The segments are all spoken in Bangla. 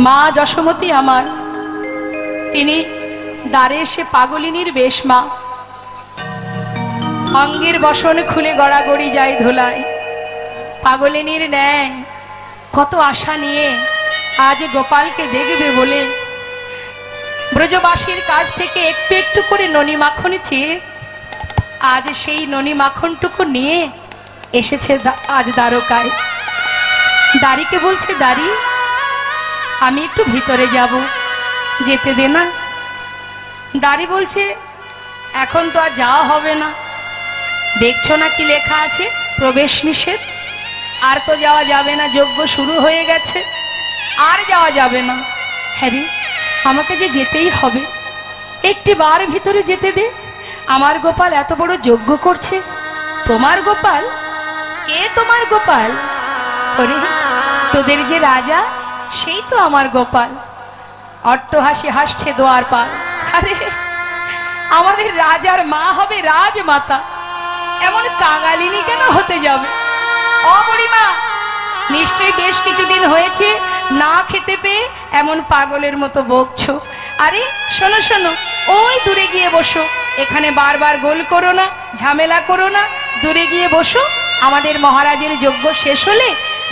মা যশোমতী আমার, তিনি দ্বারে এসে পাগলিনীর বেশ মা, অঙ্গের বসন খুলে গড়াগড়ি যায় ধোলায়। পাগলিনীর ন্যায় কত আশা নিয়ে আজ গোপালকে দেখবে বলে ব্রজবাসীর কাছ থেকে একটু একটু করে ননি মাখন চেয়ে আজ সেই ননি মাখনটুকু নিয়ে এসেছে আজ দ্বারকায়। দাড়িকে বলছে, দাড়ি আমি একটু ভিতরে যাব, যেতে দে না। দাড়ি বলছে, এখন তো আর যাওয়া হবে না, দেখছো না কি লেখা আছে, প্রবেশ নিষেধ, আর তো যাওয়া যাবে না, যজ্ঞ শুরু হয়ে গেছে, আর যাওয়া যাবে না। হ্যাঁ রে, আমাকে যে যেতেই হবে, একটি বার ভিতরে যেতে দে। আমার গোপাল এত বড় যজ্ঞ করছে। তোমার গোপাল? কে তোমার গোপাল? ওরে, তোদের যে রাজা, সেই তো আমার গোপাল। অট্টহাসি হাসছে দোয়ারপাল। আরে, আমাদের রাজার মা হবে রাজমাতা, এমন কাঙালিনী কেন হতে যাবে? ও বুড়িমা, নিশ্চয়ই বেশ কিছুদিন হয়েছে না খেতে পেয়ে এমন পাগলের মতো বকছো। আরে শোনো শোনো, ওই দূরে গিয়ে বসো, এখানে বারবার গোল করো না, ঝামেলা করো না, দূরে গিয়ে বসো। আমাদের মহারাজের যজ্ঞ শেষ হলে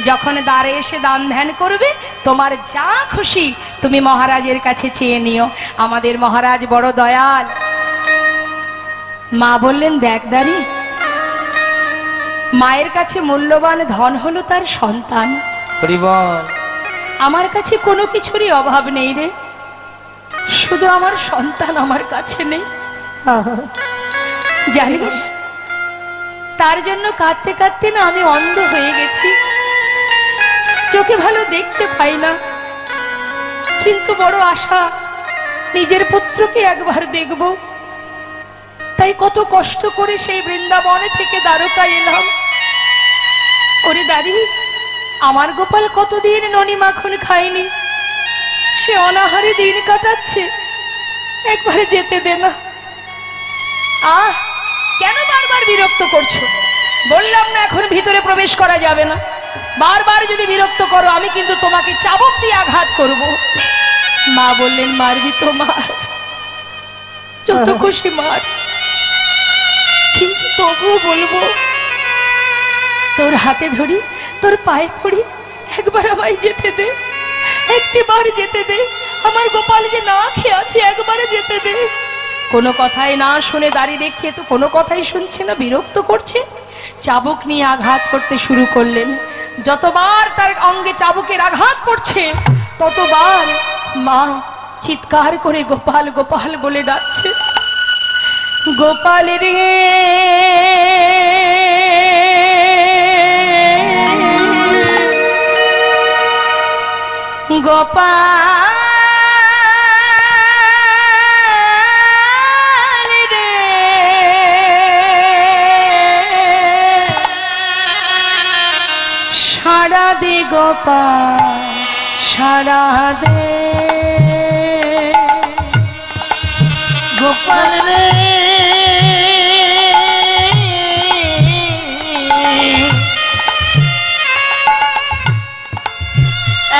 যখন দ্বারে এসে দান ধ্যান করবে, তোমার যা খুশি তুমি মহারাজের কাছে চেয়ে নিও। আমাদের মহারাজ বড় দয়াল। মা বললেন, দেখ দাঁড়ি, মায়ের কাছে মূল্যবান ধন হলো তার সন্তান। আমার কাছে কোনো কিছুরই অভাব নেই রে, শুধু আমার সন্তান আমার কাছে নেই। জানিস, তার জন্য কাঁদতে কাঁদতে না আমি অন্ধ হয়ে গেছি, চোখে ভালো দেখতে পাই না, কিন্তু বড় আশা নিজের পুত্রকে একবার দেখব। তাই কত কষ্ট করে সেই বৃন্দাবনে থেকে দ্বারকায় এলাম। ওরে দাঁড়ি, আমার গোপাল কতদিন ননি মাখন খায়নি, সে অনাহারে দিন কাটাচ্ছে, একবার যেতে দে না। আহ, কেন বারবার বিরক্ত করছো? বললাম না এখন ভিতরে প্রবেশ করা যাবে না। বারবার যদি বিরক্ত করো আমি কিন্তু তোমাকে চাবুক দিয়ে আঘাত করব। মা বললেন, মারবি তো মার, যত খুশি মার, কিন্তু তবুও বলবো, তোর হাতে ধরি, তোর পায়ে পড়ি, একবার আমায় যেতে দে, একটি বার যেতে দে। আমার গোপাল যে না খেয়ে আছে, একবারে যেতে দে। কোনো কথাই না শুনে দাঁড়িয়ে দেখছে, তো কোনো কথাই শুনছে না, বিরক্ত করছে। চাবুক নিয়ে আঘাত করতে শুরু করলেন। যতবার তার অঙ্গে চাবুকের আঘাত পড়ছে, ততবার মা চিৎকার করে গোপাল গোপাল বলে ডাকছে। গোপাল রে, গোপাল রে, সাড়া দে গোপাল, সাড়া দে গোপাল রে,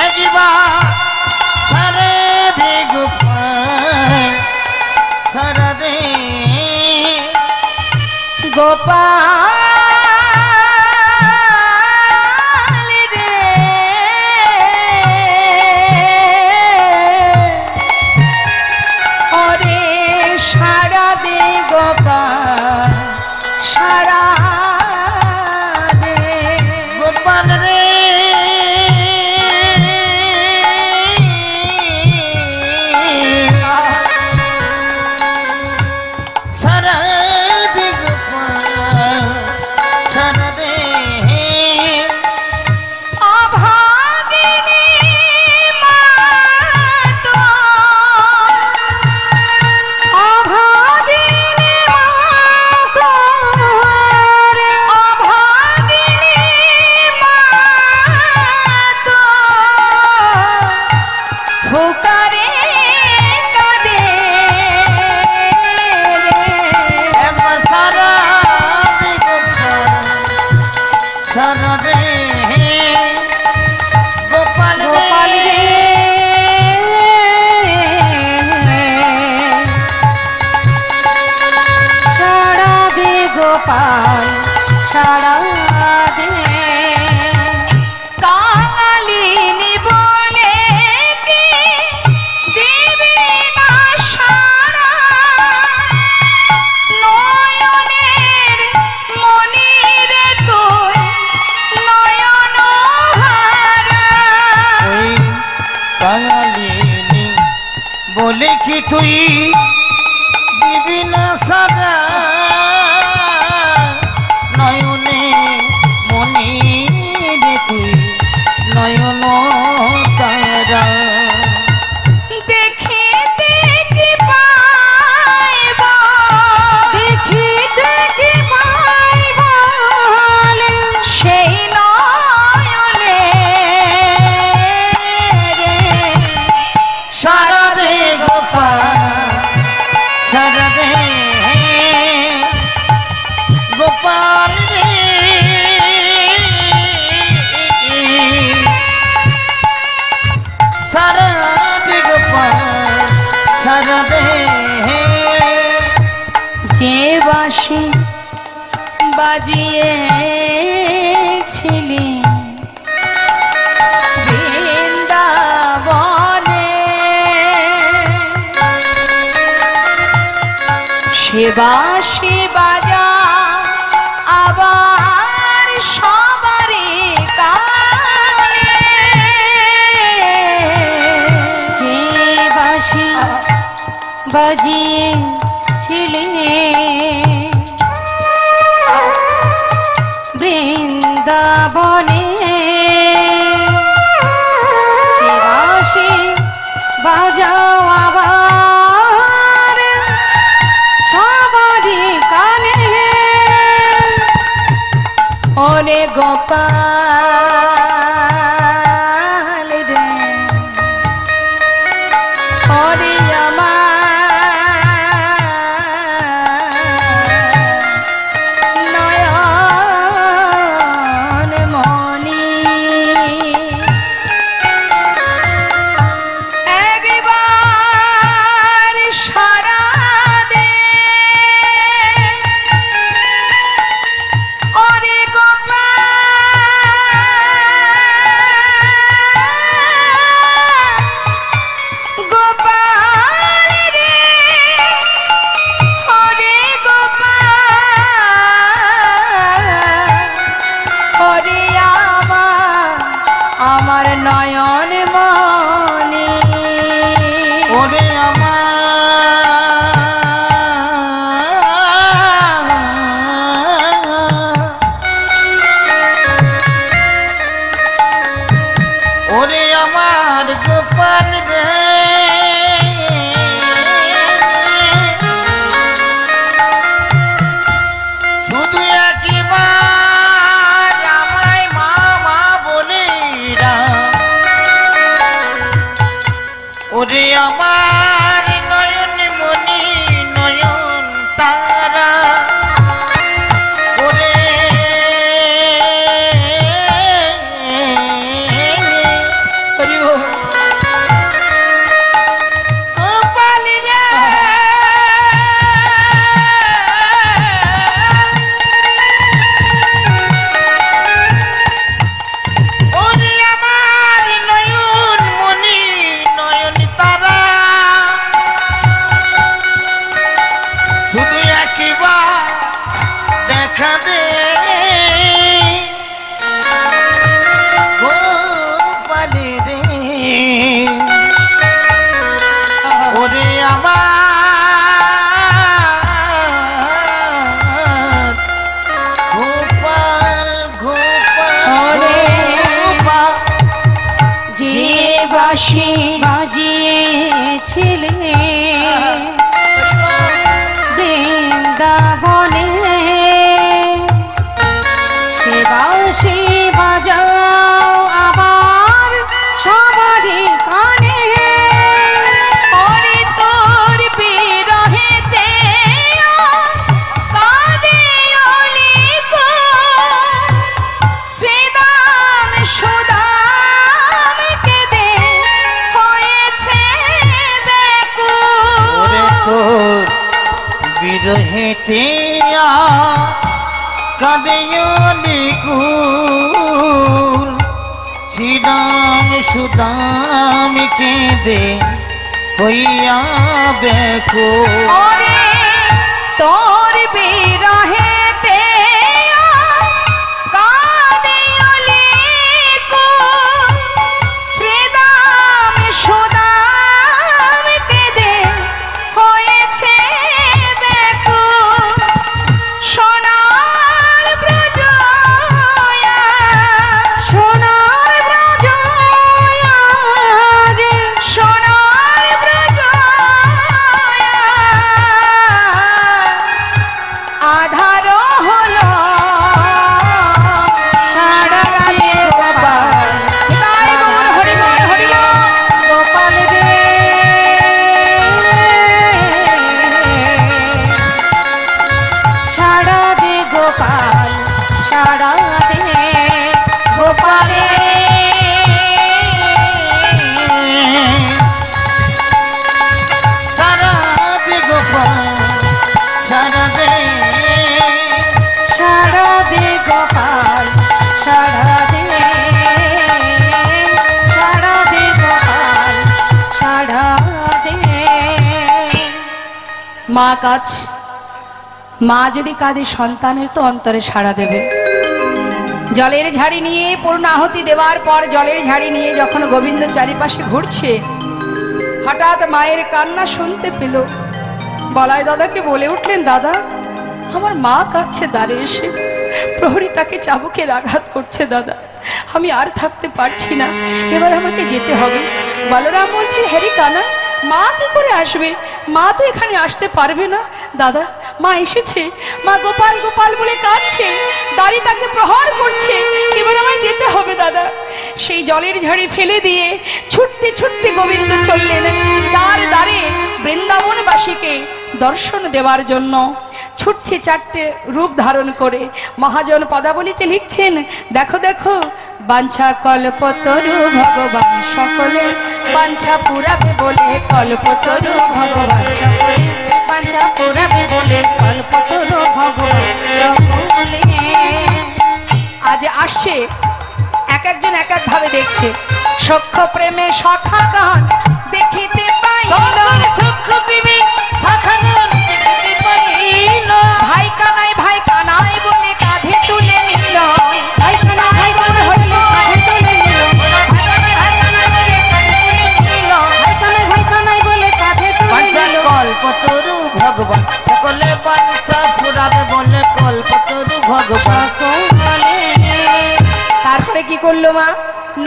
একবার সারা দে গোপাল, সারা দে গোপাল রে, ওরে সাড়া দে গোপাল, সাড়া দে গোপাল রে, সারা দে গোপাল, কাঙালিনী বলে কি তুই দিবি না সারা নয়নে মনি রে তুই নয়ন তারা গোপাল রে সারা দে গোপাল সারা দে যে বাঁশি বাজিয়েছিলি বৃন্দাবনে সে বাঁশি বাজা আবার সবারই কানে যে বাঁশি বাজিয়েছিলি বৃন্দাবনে সে বাঁশি বাজাও আবার সবারই কানে ওরে গোপাল রে ওরে আমার নয়ন মনি একবার সারা দে ওরে গোপাল রে হরে গোপাল হরে আমার নয়ন মনি ওরে আমার গোপাল রে শুধু একবার আমায় মা মা বলে ওরে আমার নয়ন মনি নয়ন তারা ওরে গোপাল রে ওরে আমার নয়ন মনি নয়ন তারা শুধু একবার দেখা দে গোপাল রে ওরে আমার গোপাল গোপাল গোপাল যে বাঁশি বাজিয়েছিলে বৃন্দাবনে সে বাঁশি বাজাও আবার সবারই কানে ওরে তোর বিরহেতে কাঁদে অলিকো শ্রীদাম সুদাম কেঁদে হয়েছে ব্যাকুল ওরে তোর বিরহেতে কাঁদে অলিকুল শ্রীদাম সুদাম কেঁদে হইয়া ব্যাকুল ওরে তোর বিরহেতে কাঁদে অলিকুল শ্রীদাম মা কাজ, মা যদি কাঁদে সন্তানের তো অন্তরে সাড়া দেবে। জলের ঝাড়ি নিয়ে পূর্ণাহুতি দেওয়ার পর জলের ঝাড়ি নিয়ে যখন গোবিন্দ চারিপাশে ঘুরছে, হঠাৎ মায়ের কান্না শুনতে পেল। বলাই দাদাকে বলে উঠলেন, দাদা আমার মা কাঁদছে দ্বারে এসে, প্রহরী তাকে চাবুকের আঘাত করছে, দাদা আমি আর থাকতে পারছি না, এবার আমাকে যেতে হবে। বলরাম বলছে, হ্যারি কানা, মা কি করে আসবে, মা তো এখানে আসতে পারবে না। দাদা মা এসেছে, মা গোপাল গোপাল বলে কাঁদছে, দাড়ি তাকে প্রহার করছে, এবার আমায় যেতে হবে দাদা। সেই জলের ঝাড়ি ফেলে দিয়ে ছুটতে ছুটতে গোবিন্দ চললেন চার দ্বারে বৃন্দাবনবাসীকে দর্শন দেওয়ার জন্য। ছুটছে চারটে রূপ ধারণ করে। মহাজন পদাবলীতে লিখছেন, দেখো দেখো বাঞ্ছা কল্পতরু ভগবান সকলে বাঞ্ছা পুরাবে বলে কল্পতরু ভগবান সকলে বাঞ্ছা পুরাবে বলে কল্পতরু ভগবান সকলে। আজ আসছে, এক একজন এক এক ভাবে দেখছে। সখ্য প্রেমে সখা গান দেখিতে পাইল, সখ্য প্রেমে সখা গান দেখিতে পাইল, ভাই কানাই বলে কাঁধে তুলে নিল, ভাই কানাই বলে কাঁধে তুলে নিল, ভাই কানাই বলে কাঁধে তুলে নিল। কল্পতরু ভগবান সকলে বাঞ্ছা পুরাবে বলে কল্পতরু ভগবান সকলে। তারপরে কি করলো মা?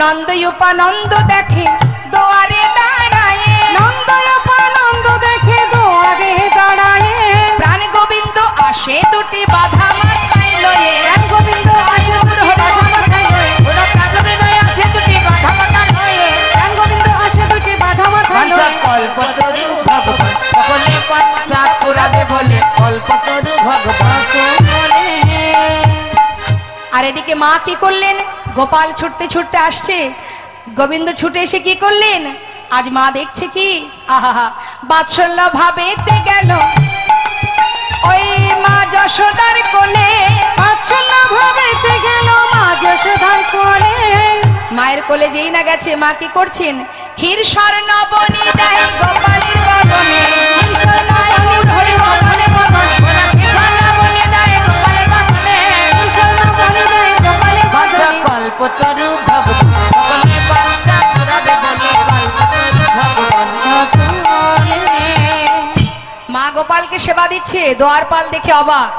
নন্দয়োপানন্দ দেখে দোয়ারে দাঁড়ায়, নন্দয়োপানন্দ দেখে দোয়ারে দাঁড়ায়, প্রাণ গোবিন্দ আসে দুটি বাধা মাথায় লয়ে, প্রাণ গোবিন্দ আসে দুটি বাধা মাথায় লয়ে, আসে দুটি বাধা মাথায় লয়ে, প্রাণ গোবিন্দ আসে দুটি বাধা মাথায় লয়ে। কল্পতরু ভগবান সকলে বাঞ্ছা পুরাবে বলে কল্পতরু ভগবান সকলে। আর এদিকে মা কি করলেন? গোপাল ছুটতে ছুটতে আসছে, গোবিন্দ ছুটে এসে কি করলেন? আজ মা দেখছে কি, আহা বাৎসল্য ভাবেতে গেল ওই মা যশোদার কোলে, বাৎসল্য ভাবেতে গেল মা যশোদার কোলে। মায়ের কোলে যেই না গেছে, মা কি করছেন? ক্ষীর স্বর্ণ বনি দেয় গোপালের বদনে, ক্ষীর স্বর্ণ বনি ধরে গোপালের বদনে, ক্ষীর স্বর্ণ বনি দেয় গোপালের বদনে, ক্ষীর স্বর্ণ বনি দেয় গোপালের বদনে। কল্পতরু ভগবান সকলে বাঞ্ছা পুরাবে বলে কল্পতরু ভগবান সকলে। মা গোপালকে সেবা দিচ্ছে, দোয়ারপাল দেখে অবাক,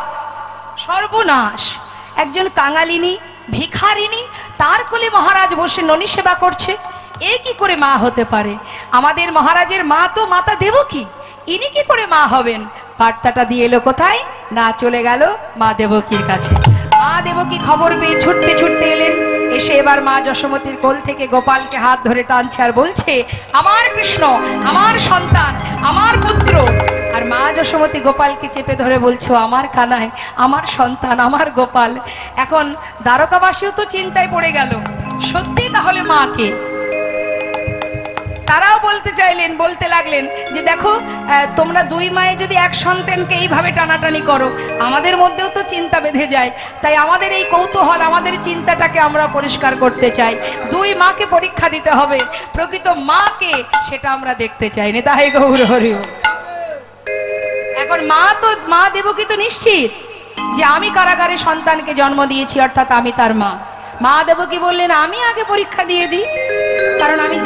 সর্বনাশ, একজন কাঙালিনী ভিখারিনী তার কোলে মহারাজ বসে ননি সেবা করছে, এ কি করে মা হতে পারে? আমাদের মহারাজের মা তো মাতা দেবকী, ইনি কি করে মা হবেন? বার্তাটা দিয়ে এলো কোথায় না, চলে গেল মা দেবকীর কাছে। মা দেবকী খবর পেয়ে ছুটতে ছুটতে এলেন, এসে এবার মা যশোমতীর কোল থেকে গোপালকে হাত ধরে টানছে আর বলছে, আমার কৃষ্ণ, আমার সন্তান, আমার পুত্র। আর মা যশোমতী গোপালকে চেপে ধরে বলছে, আমার কানাই, আমার সন্তান, আমার গোপাল। এখন দ্বারকাবাসীও তো চিন্তায় পড়ে গেল, সত্যি তাহলে মাকে। তারাও বলতে চাইলেন, বলতে লাগলেন যে দেখো তোমরা দুই মায়ে যদি এক সন্তানকে এইভাবে টানাটানি করো, আমাদের মধ্যেও তো চিন্তা বেঁধে যায়, তাই আমাদের এই কৌতূহল, আমাদের চিন্তাটাকে আমরা পরিষ্কার করতে চাই, দুই মাকে পরীক্ষা দিতে হবে, প্রকৃত মাকে সেটা আমরা দেখতে চাই। নেতাই গৌর হরি। এখন মা দেবকী তো নিশ্চিত যে আমি কারাগারে সন্তানকে জন্ম দিয়েছি, অর্থাৎ আমি তার মা। মা দেবকী বললেন, আমি আগে পরীক্ষা দিয়ে দিই, কারণ আমি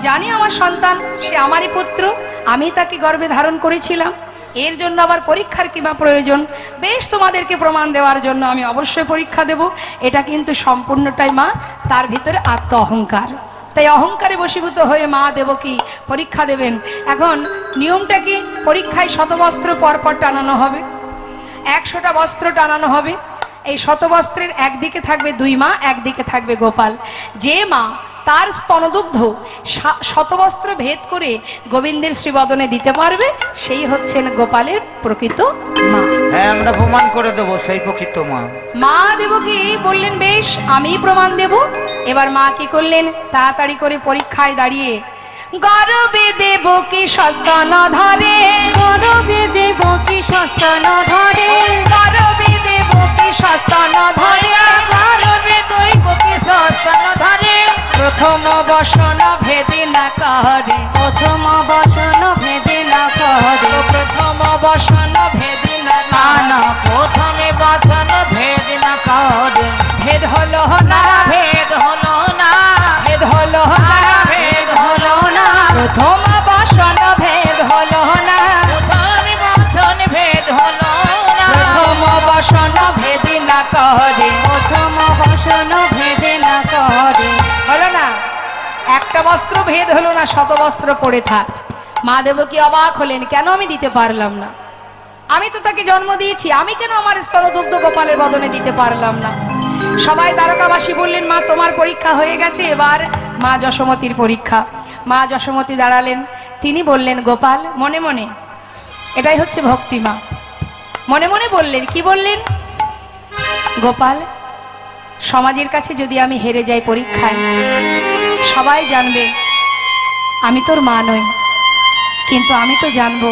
জানি আমার সন্তান, সে আমারই পুত্র, আমি তাকে গর্ভে ধারণ করেছিলাম, এর জন্য আবার পরীক্ষার কিংবা প্রয়োজন? বেশ, তোমাদেরকে প্রমাণ দেওয়ার জন্য আমি অবশ্যই পরীক্ষা দেব। এটা কিন্তু সম্পূর্ণটাই মা, তার ভিতরে আত্ম অহংকার, তাই অহংকারে বশীভূত হয়ে মা দেবকী পরীক্ষা দেবেন। এখন নিয়মটা কি? পরীক্ষায় শতবস্ত্র পরপর টানানো হবে, 100টা বস্ত্র টানানো হবে। এই শতবস্ত্রের একদিকে থাকবে দুই মা, একদিকে থাকবে গোপাল। যে মা তার স্তনদুগ্ধ শতবস্ত্র ভেদ করে গোবিন্দের শ্রীবদনে দিতে পারবে, সেই হচ্ছেন গোপালের প্রকৃত মা। হ্যাঁ, আমরা প্রমাণ করে দেবো সেই প্রকৃত মা। মা দেবকী বললেন, বেশ আমি প্রমাণ দেব। এবার মা কি করলেন? তাড়াতাড়ি করে পরীক্ষায় দাঁড়িয়ে গর্বে দেবকী সস্তন ধরে, গর্বে দেবকী সস্তন ধরে, গর্বে দেবকী সস্তন ধরে, গর্বে দেবকী সস্তন ধরে, প্রথম বসন ভেদে না করে, প্রথম বসন ভেদে না করে, প্রথম প্রথম বসন ভেদ হলো না, বচন ভেদ হলো না, প্রথম বসন ভেদ না করে, প্রথম বসন ভেদ না করে। হলো না, একটা বস্ত্র ভেদ হলো না, শত বস্ত্র পড়ে থাক। মা দেবকী অবাক হলেন, কেন আমি দিতে পারলাম না? আমি তো তাকে জন্ম দিয়েছি, আমি কেন আমার স্তনদুগ্ধ গোপালের বদনে দিতে পারলাম না? সবাই দ্বারকাবাসী বললেন, মা তোমার পরীক্ষা হয়ে গেছে, এবার মা যশোমতীর পরীক্ষা। মা যশোমতী দাঁড়ালেন, তিনি বললেন, গোপাল মনে মনে, এটাই হচ্ছে ভক্তি। মা মনে মনে বললেন, কি বললেন? গোপাল, সমাজের কাছে যদি আমি হেরে যাই পরীক্ষায়, সবাই জানবে আমি তোর মা নই, কিন্তু আমি তো জানবো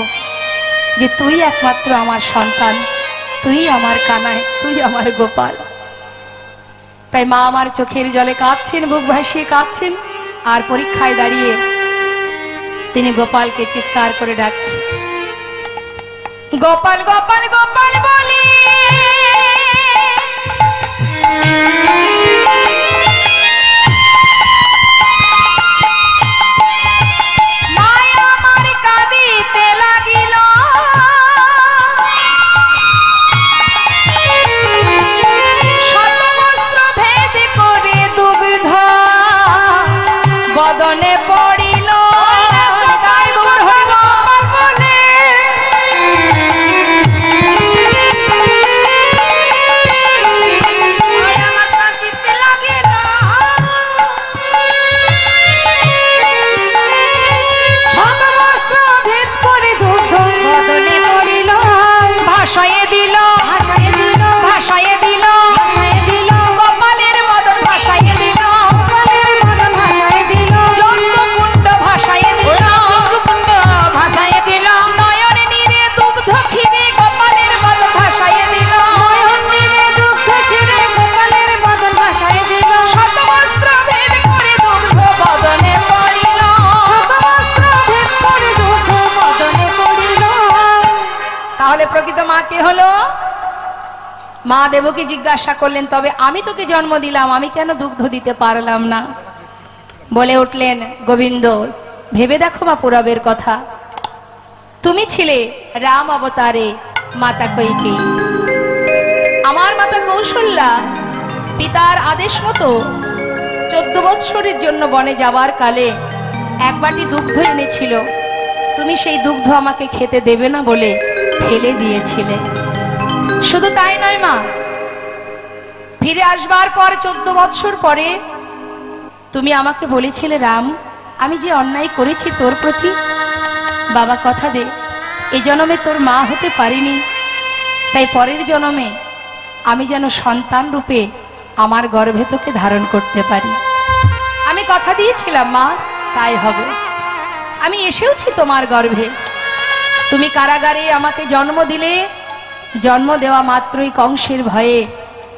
যে তুই একমাত্র আমার সন্তান, তুই আমার কানাই, তুই আমার গোপাল। তাই মা আমার চোখের জলে কাঁদছেন, বুক ভাসিয়ে কাঁদছেন, আর পরীক্ষায় দাঁড়িয়ে তিনি গোপালকে চিৎকার করে ডাকছেন, গোপাল গোপাল গোপাল বলি মায়া আমার কাঁদিতে লাগিল, শত বস্ত্র ভেদ করে দুগ্ধ বদনে পড়িল। ভাসায়ে দিল, ভাসায়ে দিল, গোপালের মদন ভাসায়ে দিল, যজ্ঞকুণ্ড ভাসায়ে দিল, নয়ন নীরে দুগ্ধ ক্ষীরে গোপালের মদন ভাসায়ে দিল, শত বস্ত্র ভেদ করে দুগ্ধ বদনে পড়িল। তাহলে প্রকৃত মা কে হলো? মা দেবকে জিজ্ঞাসা করলেন, তবে আমি তোকে জন্ম দিলাম, আমি কেন দুগ্ধ দিতে পারলাম না? বলে উঠলেন, গোবিন্দ ভেবে দেখো মা পুরবের কথা, তুমি ছিলে রাম অবতারে মাতা কৈকেয়ী, আমার মাতা কৌশল্যা পিতার আদেশ মতো 14 বৎসরের জন্য বনে যাবার কালে এক বাটি দুগ্ধ এনেছিল, তুমি সেই দুগ্ধ আমাকে খেতে দেবে না বলে ফেলে দিয়েছিলে। শুধু তাই নয় মা, ফিরে আসবার পর 14 বৎসর পরে তুমি আমাকে বলেছিলে, রাম আমি যে অন্যায় করেছি তোর প্রতি, বাবা কথা দে এই জন্মে তোর মা হতে পারিনি, তাই পরের জন্মে আমি যেন সন্তান রূপে আমার গর্ভে তোকে ধারণ করতে পারি। আমি কথা দিয়েছিলাম মা, তাই হবে। আমি এসেওছি তোমার গর্ভে, তুমি কারাগারে আমাকে জন্ম দিলে, জন্ম দেওয়া মাত্রই কংসের ভয়ে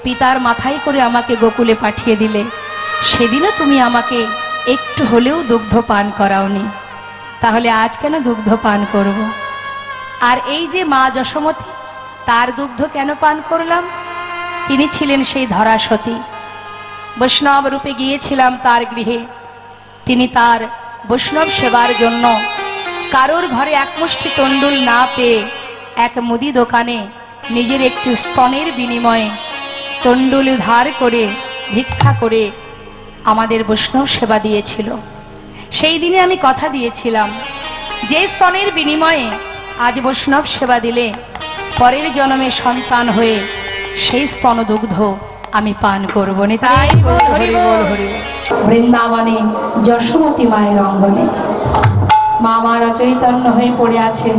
পিতার মাথায় করে আমাকে গোকুলে পাঠিয়ে দিলে, সেদিনও তুমি আমাকে একটু হলেও দুগ্ধ পান করাওনি, তাহলে আজ কেন দুগ্ধ পান করব? আর এই যে মা যশোমতী, তার দুগ্ধ কেন পান করলাম? তিনি ছিলেন সেই ধরাসতী, বৈষ্ণব রূপে গিয়েছিলাম তার গৃহে, তিনি তার বৈষ্ণব সেবার জন্য কারোর ঘরে এক মুষ্টি তণ্ডুল না পেয়ে এক মুদি দোকানে নিজের একটি স্তনের বিনিময়ে তণ্ডুল ধার করে ভিক্ষা করে আমাদের বৈষ্ণব সেবা দিয়েছিল। সেই দিনে আমি কথা দিয়েছিলাম, যে স্তনের বিনিময়ে আজ বৈষ্ণব সেবা দিলে পরের জন্মে সন্তান হয়ে সেই স্তনদুগ্ধ আমি পান করব না। তাই বৃন্দাবনে যশোমতী মায়ের অঙ্গনে মা মারা চৈতন্য হয়ে পড়ে আছেন,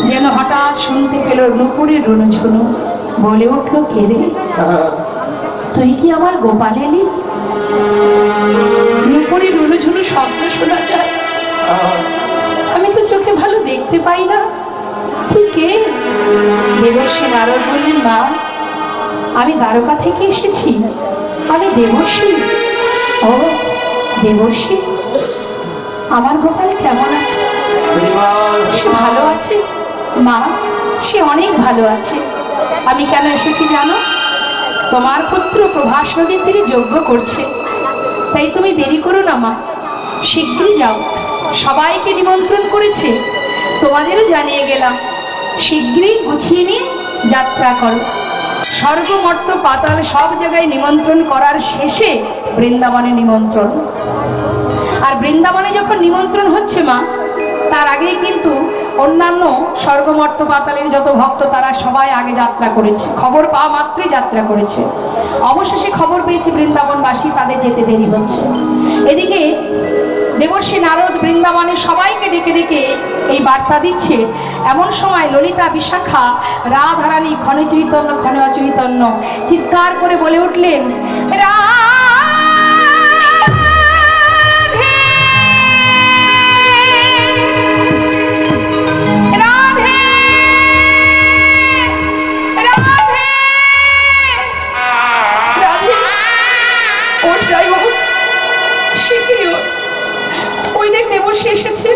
যেন হঠাৎ শুনতে পেল নুপুরের রুনুঝুনু, বলে উঠল, কে রে তুই কি আমার গোপাল এলি? নুপুরের রুনুঝুনু শব্দ শোনা যায়, আমি তো চোখে ভালো দেখতে পাই না, তুই কে? দেবর্ষী নারদ বললেন, মা আমি দ্বারকা থেকে এসেছি, আমি দেবর্ষী। ও দেবর্ষী, আমার গোপাল কেমন আছে? সে ভালো আছে মা, সে অনেক ভালো আছে। আমি কেন এসেছি জানো? তোমার পুত্র প্রভাস নদীর তীরে যজ্ঞ করছে, তাই তুমি দেরি করো না মা, শীঘ্রই যাও, সবাইকে নিমন্ত্রণ করেছে, তোমাদেরও জানিয়ে গেলাম, শীঘ্রই গুছিয়ে নিয়ে যাত্রা করো। স্বর্গ মর্ত পাতাল সব জায়গায় নিমন্ত্রণ করার শেষে বৃন্দাবনে নিমন্ত্রণ। আর বৃন্দাবনে যখন নিমন্ত্রণ হচ্ছে মা, তার আগেই কিন্তু অন্যান্য স্বর্গমর্ত পাতালের যত ভক্ত তারা সবাই আগে যাত্রা করেছে, খবর পাওয়া মাত্রই যাত্রা করেছে। অবশেষে খবর পেয়েছে বৃন্দাবনবাসী, তাদের যেতে দেরি হচ্ছে। এদিকে দেবর্ষী নারদ বৃন্দাবনে সবাইকে ডেকে ডেকে এই বার্তা দিচ্ছে। এমন সময় ললিতা, বিশাখা, রাধারানী, ক্ষণে চৈতন্য, ক্ষণে অচৈতন্য চিৎকার করে বলে উঠলেন, এসেছে,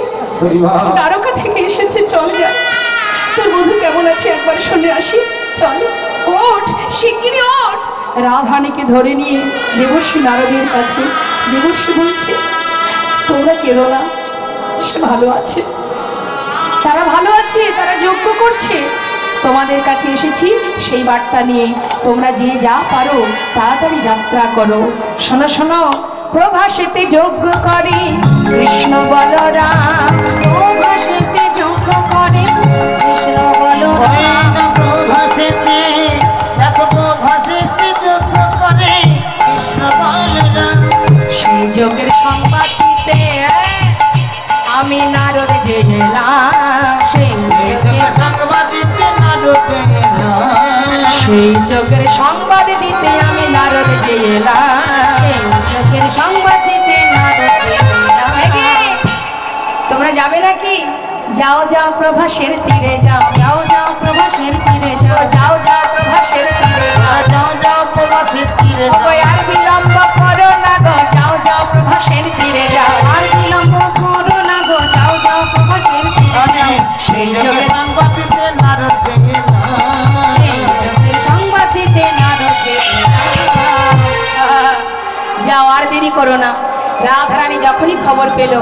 দ্বারকা থেকে এসেছে, চল যায়, তোর বধূ কেমন আছে একবার শুনে আসি, চল, ওঠ, শিগগিরই ওঠ। রাধারানীকে ধরে নিয়ে দেবর্ষী নারদের কাছে। দেবর্ষী বলছে, তোমরা কেঁদো না, সে ভালো আছে, তারা ভালো আছে, তারা যজ্ঞ করছে, তোমাদের কাছে এসেছি সেই বার্তা নিয়ে। তোমরা যে যা পারো তাড়াতাড়ি যাত্রা করো। শোনো শোনো, প্রভাসেতে যজ্ঞ করে কৃষ্ণ বলরাম, প্রভাসেতে যজ্ঞ করে কৃষ্ণ বলরাম, প্রভাসেতে দেখো, প্রভাসেতে যজ্ঞ করে কৃষ্ণ বলরাম। সেই যজ্ঞের সংবাদ দিতে আমি নারদ যে এলাম, সেই যজ্ঞের সংবাদ দিতে নারদ এলাম, সেই যজ্ঞের সংবাদ দিতে আমি নারদ যে এলাম, সেই যজ্ঞের সংবাদ দিতে নারদ যে এলাম। তোমরা যাবে নাকি? যাও যাও প্রভাসের তীরে যাও, যাও যাও প্রভাসের তীরে যাও, যাও যাও প্রভাসের তীরে যাও, যাও যাও প্রভাসের তীরে যাও, আর বিলম্ব করো না গো, যাও যাও প্রভাসের তীরে যাও, আর বিলম্ব করো না গো, যাও যাও প্রভাসের তীরে যাও। সেই যজ্ঞের সংবাদ দিতে নারদ এলাম, সেই যজ্ঞের সংবাদ দিতে নারদ এলাম। যাও, আর দেরি করো না। রাধারানী যখনই খবর পেল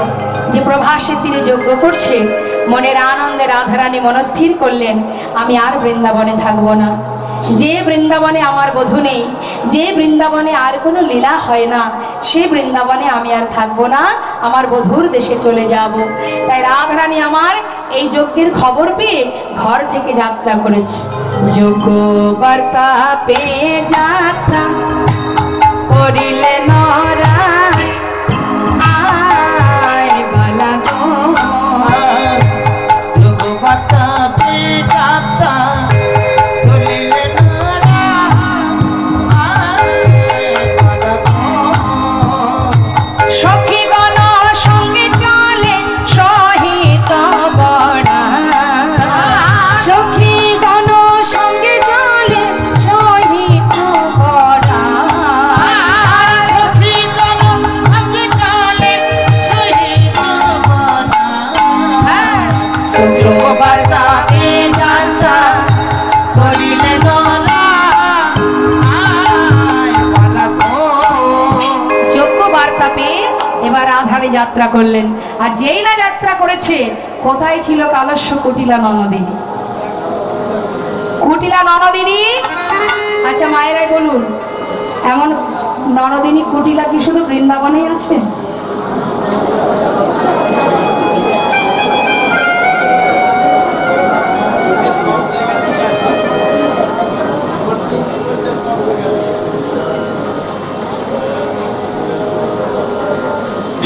যে প্রভাসের তীরে যজ্ঞ করছে, মনের আনন্দে রাধারানী মনস্থির করলেন, আমি আর বৃন্দাবনে থাকবো না। যে বৃন্দাবনে আমার বধূ নেই, যে বৃন্দাবনে আর কোনো লীলা হয় না, সেই বৃন্দাবনে আমি আর থাকবো না, আমার বধূর দেশে চলে যাব। তাই রাধারানী আমার এই যজ্ঞের খবর পেয়ে ঘর থেকে যাত্রা করেছে। যজ্ঞ বার্তা পেয়ে যাত্রা করিলে নরা, আয় বালা গো, যজ্ঞ বার্তা পেয়ে যাত্রা চলিলে নারায়ণ, আয় বালা গো। সখীগণ সঙ্গে চলে সহিত বড়া, সখীগণ সঙ্গে চলে সহিত বড়া, সখীগণ সঙ্গে চলে সহিত বড়া, যজ্ঞ বার্তা পেয়ে যাত্রা চলিলে নারায়ণ, আয় বালা গো। যজ্ঞ বার্তা পেয়ে এবার আধারে যাত্রা করলেন। আর যেই না যাত্রা করেছে, কোথায় ছিল কালস্য কুটিলা ননদিনী? কুটিলা ননদিনী, আচ্ছা মায়েরাই বলুন, এমন ননদিনী কুটিলা কি শুধু বৃন্দাবনেই আছে?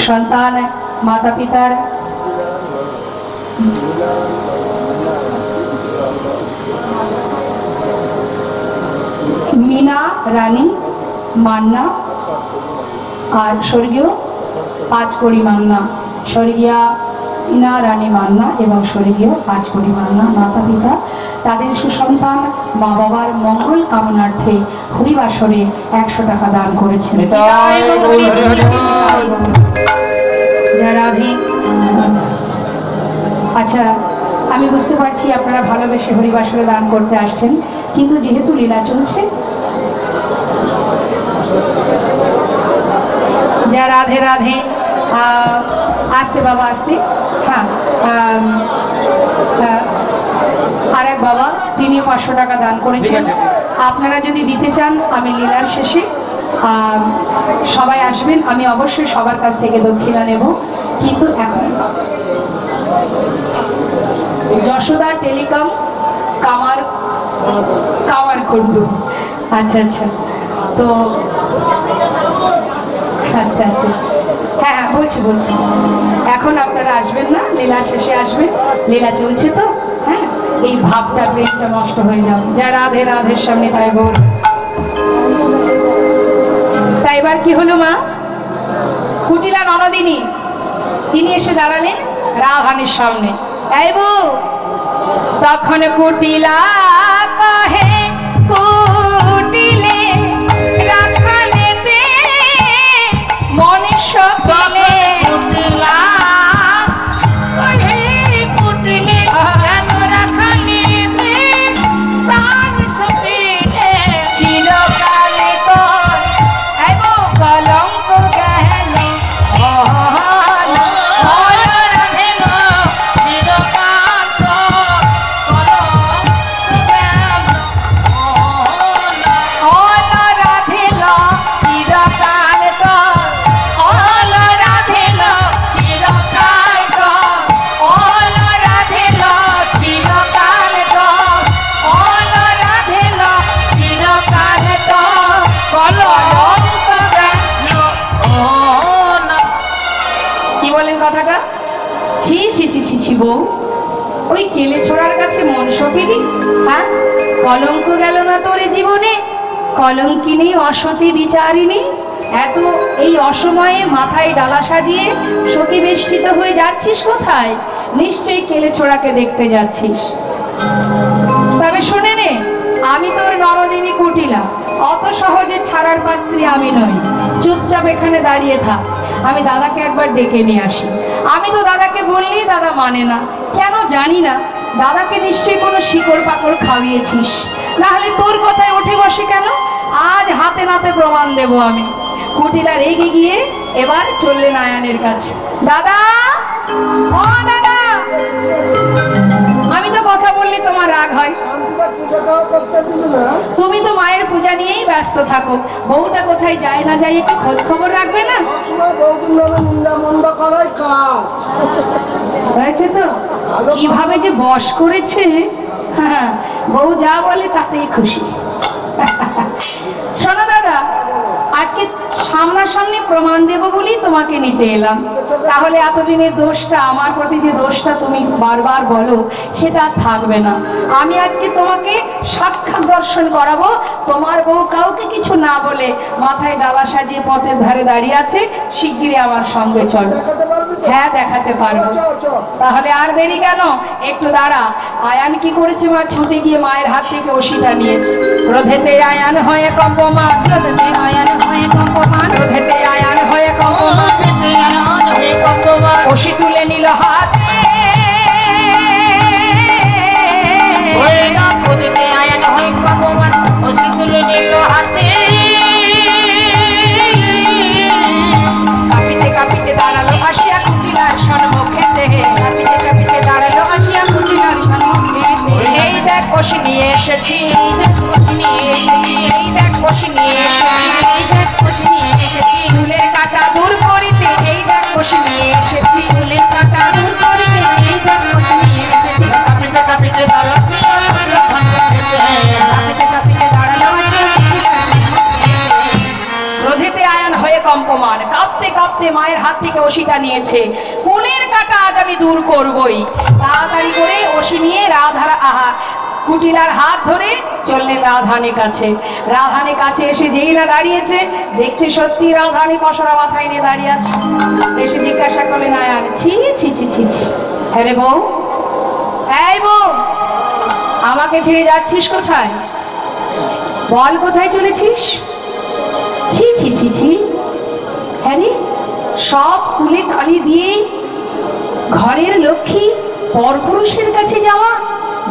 সন্তান মাতা পিতার মিনা রানী মান্না আর স্বর্গীয় পাঁচকড়ি মান্না, স্বর্গীয়া মিনা রানী মান্না এবং স্বর্গীয় পাঁচকড়ি মান্না মাতা পিতা তাদের সুসন্তান মা বাবার মঙ্গল কামনার্থে হরিবাসরে 100 টাকা দান করেছেন। রাধে। আচ্ছা, আমি বুঝতে পারছি আপনারা ভালোবেসে হরিবাসরে দান করতে আসছেন, কিন্তু যেহেতু লীলা চলছে, যা রাধে রাধে। আস্তে বাবা আস্তে। হ্যাঁ আর এক বাবা যিনি 500 টাকা দান করেছেন, আপনারা যদি দিতে চান আমি লীলার শেষে সবাই আসবেন, আমি অবশ্যই সবার কাছ থেকে দক্ষিণা নেব। কিন্তু এখন যশোদা টেলিকম কামার কুণ্ডু। আচ্ছা আচ্ছা, তো আস্তে আস্তে হ্যাঁ হ্যাঁ বলছি বলছি। এখন আপনারা আসবেন না, লীলা শেষে আসবেন, লীলা চলছে তো। হ্যাঁ, এই ভাবটা প্রেমটা নষ্ট হয়ে যাবে। যা রাধে রাধের সামনে তাই বল। তাই এবার কি হলো মা, কুটিলা ননদিনী তিনি এসে দাঁড়ালেন রাধানের সামনে। এই বউ, তখন কুটিলা কহে কুটিলে রাখালেতে মনে সপিলে। কুটিলা কহে কুটিলে রাখালেতে প্রাণ সপিলে। চিরকালে তোর এই বউ কলঙ্ক গেল কথাটা। ছি ছি ছি ছি ছি বউ, ওই কেলে ছোড়ার কাছে মন সপিলি? হ্যাঁ, কলঙ্ক গেল না তোর জীবনে? কলঙ্কিনী অসতী বিচারিণী, এত এই অসময়ে মাথায় ডালা সাজিয়ে সখী বেষ্টিত হয়ে যাচ্ছিস কোথায়? নিশ্চয়ই কেলে ছোড়াকে দেখতে যাচ্ছিস। তবে শুনে নে, আমি তোর নরদিনী কুটিলা, অত সহজে ছাড়ার পাত্রী আমি নই। চুপচাপ এখানে দাঁড়িয়ে থাক, আমি দাদাকে একবার ডেকে নিয়ে আসি। আমি তো দাদাকে বললেই দাদা মানে না, কেন জানি না। দাদাকে নিশ্চয়ই কোনো শিকড় পাকড় খাওয়িয়েছিস, না হলে তোর কথায় উঠে বসে কেন? আজ হাতে নাতে প্রমাণ দেব আমি। কুটিলা রেগে গিয়ে এবার চললেন আয়ানের কাছে। দাদা, ও দাদা, আমি তো কথা বললে তোমার রাগ হয়। তুমি তো মায়ের পূজা নিয়েই ব্যস্ত থাকো, বউটা কোথায় যায় না যায় একটু খোঁজ খবর রাখবে না? হয়েছে তো, কিভাবে যে বশ করেছে। হ্যাঁ, বউ যা বলে তাতেই খুশি। শোনো দাদা, আজকে সামনাসামনি প্রমাণ দেব বলেই তোমাকে নিতে এলাম। তাহলে এতদিনের দোষটা, আমার প্রতি যে দোষটা তুমি বারবার বলো, সেটা থাকবে না। আমি আজকে তোমাকে সাক্ষাৎ দর্শন করাবো। তোমার বউ কাউকে কিছু না বলে মাথায় ডালা সাজিয়ে পথের ধারে দাঁড়িয়ে আছে, শিগগিরই আমার সঙ্গে চলো। হ্যাঁ, দেখাতে পারবো। তাহলে আর দেরি কেন, একটু দাঁড়া। আয়ান কি করেছে মা? ছুটে গিয়ে মায়ের হাত থেকে ওষিটা নিয়েছে। ক্রোধেতে আয়ান হয়ে কম্পমান, ক্রোধেতে আয়ান হয়ে কম্পমান, ক্রোধেতে আয়ান হয়ে কম্পমান, ওষি তুলে নিল হাতে। ক্রোধেতে আয়ান হয়ে কম্পমান, ওষি তুলে নিল হাতে। কাঁপিতে কাঁপিতে দাঁড়ালো আসিয়া কুটিলার সম্মুখেতে, কাঁপিতে কাঁপিতে দাঁড়ালো আসিয়া কুটিলার সম্মুখেতে। এই দেখ ওষি নিয়ে এসেছি, এই দেখ ওষি নিয়ে এসেছি, এই দেখ ওষি নিয়ে এসেছি, এই দেখ ওষি নিয়ে এসেছি। চুলের কাঁটা দূর করিতে, এই দেখ ওষি নিয়ে এসেছি, চুলের কাঁটা দূর করিতে, এই দেখ ওষি নিয়ে এসেছি। কাঁপিতে কাঁপিতে দাঁড়ালো, কাঁপিতে কাঁপিতে দাঁড়ালো ক্রোধেতে আয়ান হয়ে কম্পমান, কাঁপতে কাঁপতে মায়ের হাত থেকে ওষিটা নিয়েছে। কুলের কাঁটা আজ আমি দূর করবই। তাড়াতাড়ি করে ওষি নিয়ে কুটিলার হাত ধরে চললেন রাধানের কাছে। রাধানের কাছে এসে যেই না দাঁড়িয়েছে, দেখছে সত্যি রাধানি মশারা মাথায় নিয়ে দাঁড়িয়ে আছে। এসে জিজ্ঞাসা করলেন আয়ান, ছি ছি ছি ছি ছি। হ্যাঁ রে বউ, এই বউ, আমাকে ছেড়ে যাচ্ছিস কোথায়? বল, কোথায় চলেছিস? ছি ছি ছি ছি। হ্যাঁ রে, সব কুলে কালি দিয়ে ঘরের লক্ষ্মী পরপুরুষের কাছে যাওয়া।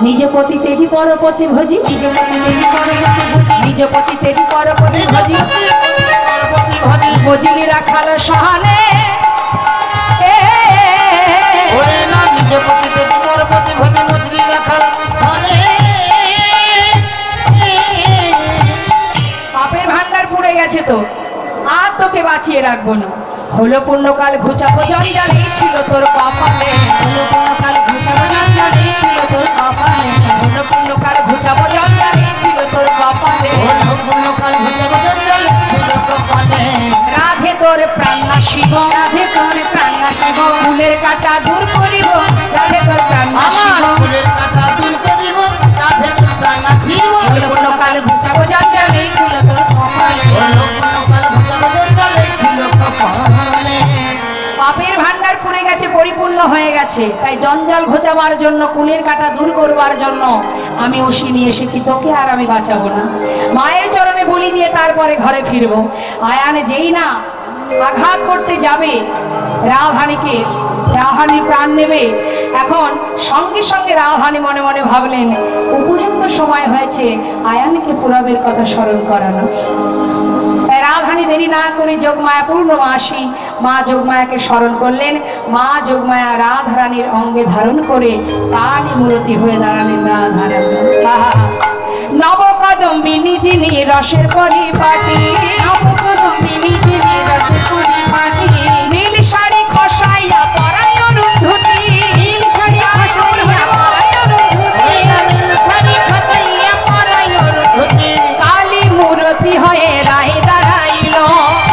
নিজ পতি তেজি পরপতি ভজি, নিজ পতি তেজি পরপতি ভজি, নিজ পতি তেজি পরপতি ভজি, পরপতি ভজি, বজিলি রাখাল সহানে। বাঁচিয়ে রাখবো না। হলো পূর্ণকাল ঘুচাবো জঞ্জাল, এই ছিল তোর কপালে। হলো পূর্ণকাল ঘুচাবো জঞ্জাল, এই ছিল তোর কপালে। হলো পূর্ণকাল ঘুচাবো জঞ্জাল, এই ছিল তোর কপালে। হলো পূর্ণকাল ঘুচাবো জঞ্জাল, এই ছিল কপালে। রাধে তোর প্রাণ নাশিব, রাধে তোর প্রাণ নাশিব, ফুলের কাঁটা দূর করিব, রাধে তোর প্রাণ নাশিব। ফুলের কাঁটা দূর করিব, রাধে তোর প্রাণ নাশিব। হলো পূর্ণকাল ঘুচাবো জঞ্জাল, এই ছিল তোর কপালে। হলো পূর্ণকাল ঘুচাবো জঞ্জাল, এই ছিল কপালে। পাপের ভান্ডার পুড়ে গেছে, পরিপূর্ণ হয়ে গেছে, তাই জঞ্জাল ঘোচাবার জন্য, কুলের কাঁটা দূর করবার জন্য আমি ওষি নিয়ে এসেছি। তোকে আর আমি বাঁচাবো না। মায়ের চরণে বলি দিয়ে তারপরে ঘরে ফিরবো। আয়ান যেই না আঘাত করতে যাবে রাধানীকে, রাধানীর প্রাণ নেবে, এখন সঙ্গে সঙ্গে রাধানী মনে মনে ভাবলেন উপযুক্ত সময় হয়েছে আয়ানকে পুরাবের কথা স্মরণ করানো। তাই রাধানী দেরি না করে যোগমায়া পূর্ণমাসী মা যোগমায়াকে স্মরণ করলেন। মা যোগমায়া রাধারানীর অঙ্গে ধারণ করে কালী মূরতি হয়ে দাঁড়ালেন রাধারানী। নবকদম্বিনী যিনি রসের পরিপাটি, নবকদম্বিনী যিনি রসের পরিপাটি, নীল শাড়ি খসাইয়া পরায় অরুন্ধতী, নীল শাড়ি খসাইয়া পরায় অরুন্ধতী, নীল শাড়ি খসাইয়া পরায় অরুন্ধতী, কালী মূরতি হয়ে রায় দাঁড়াইল,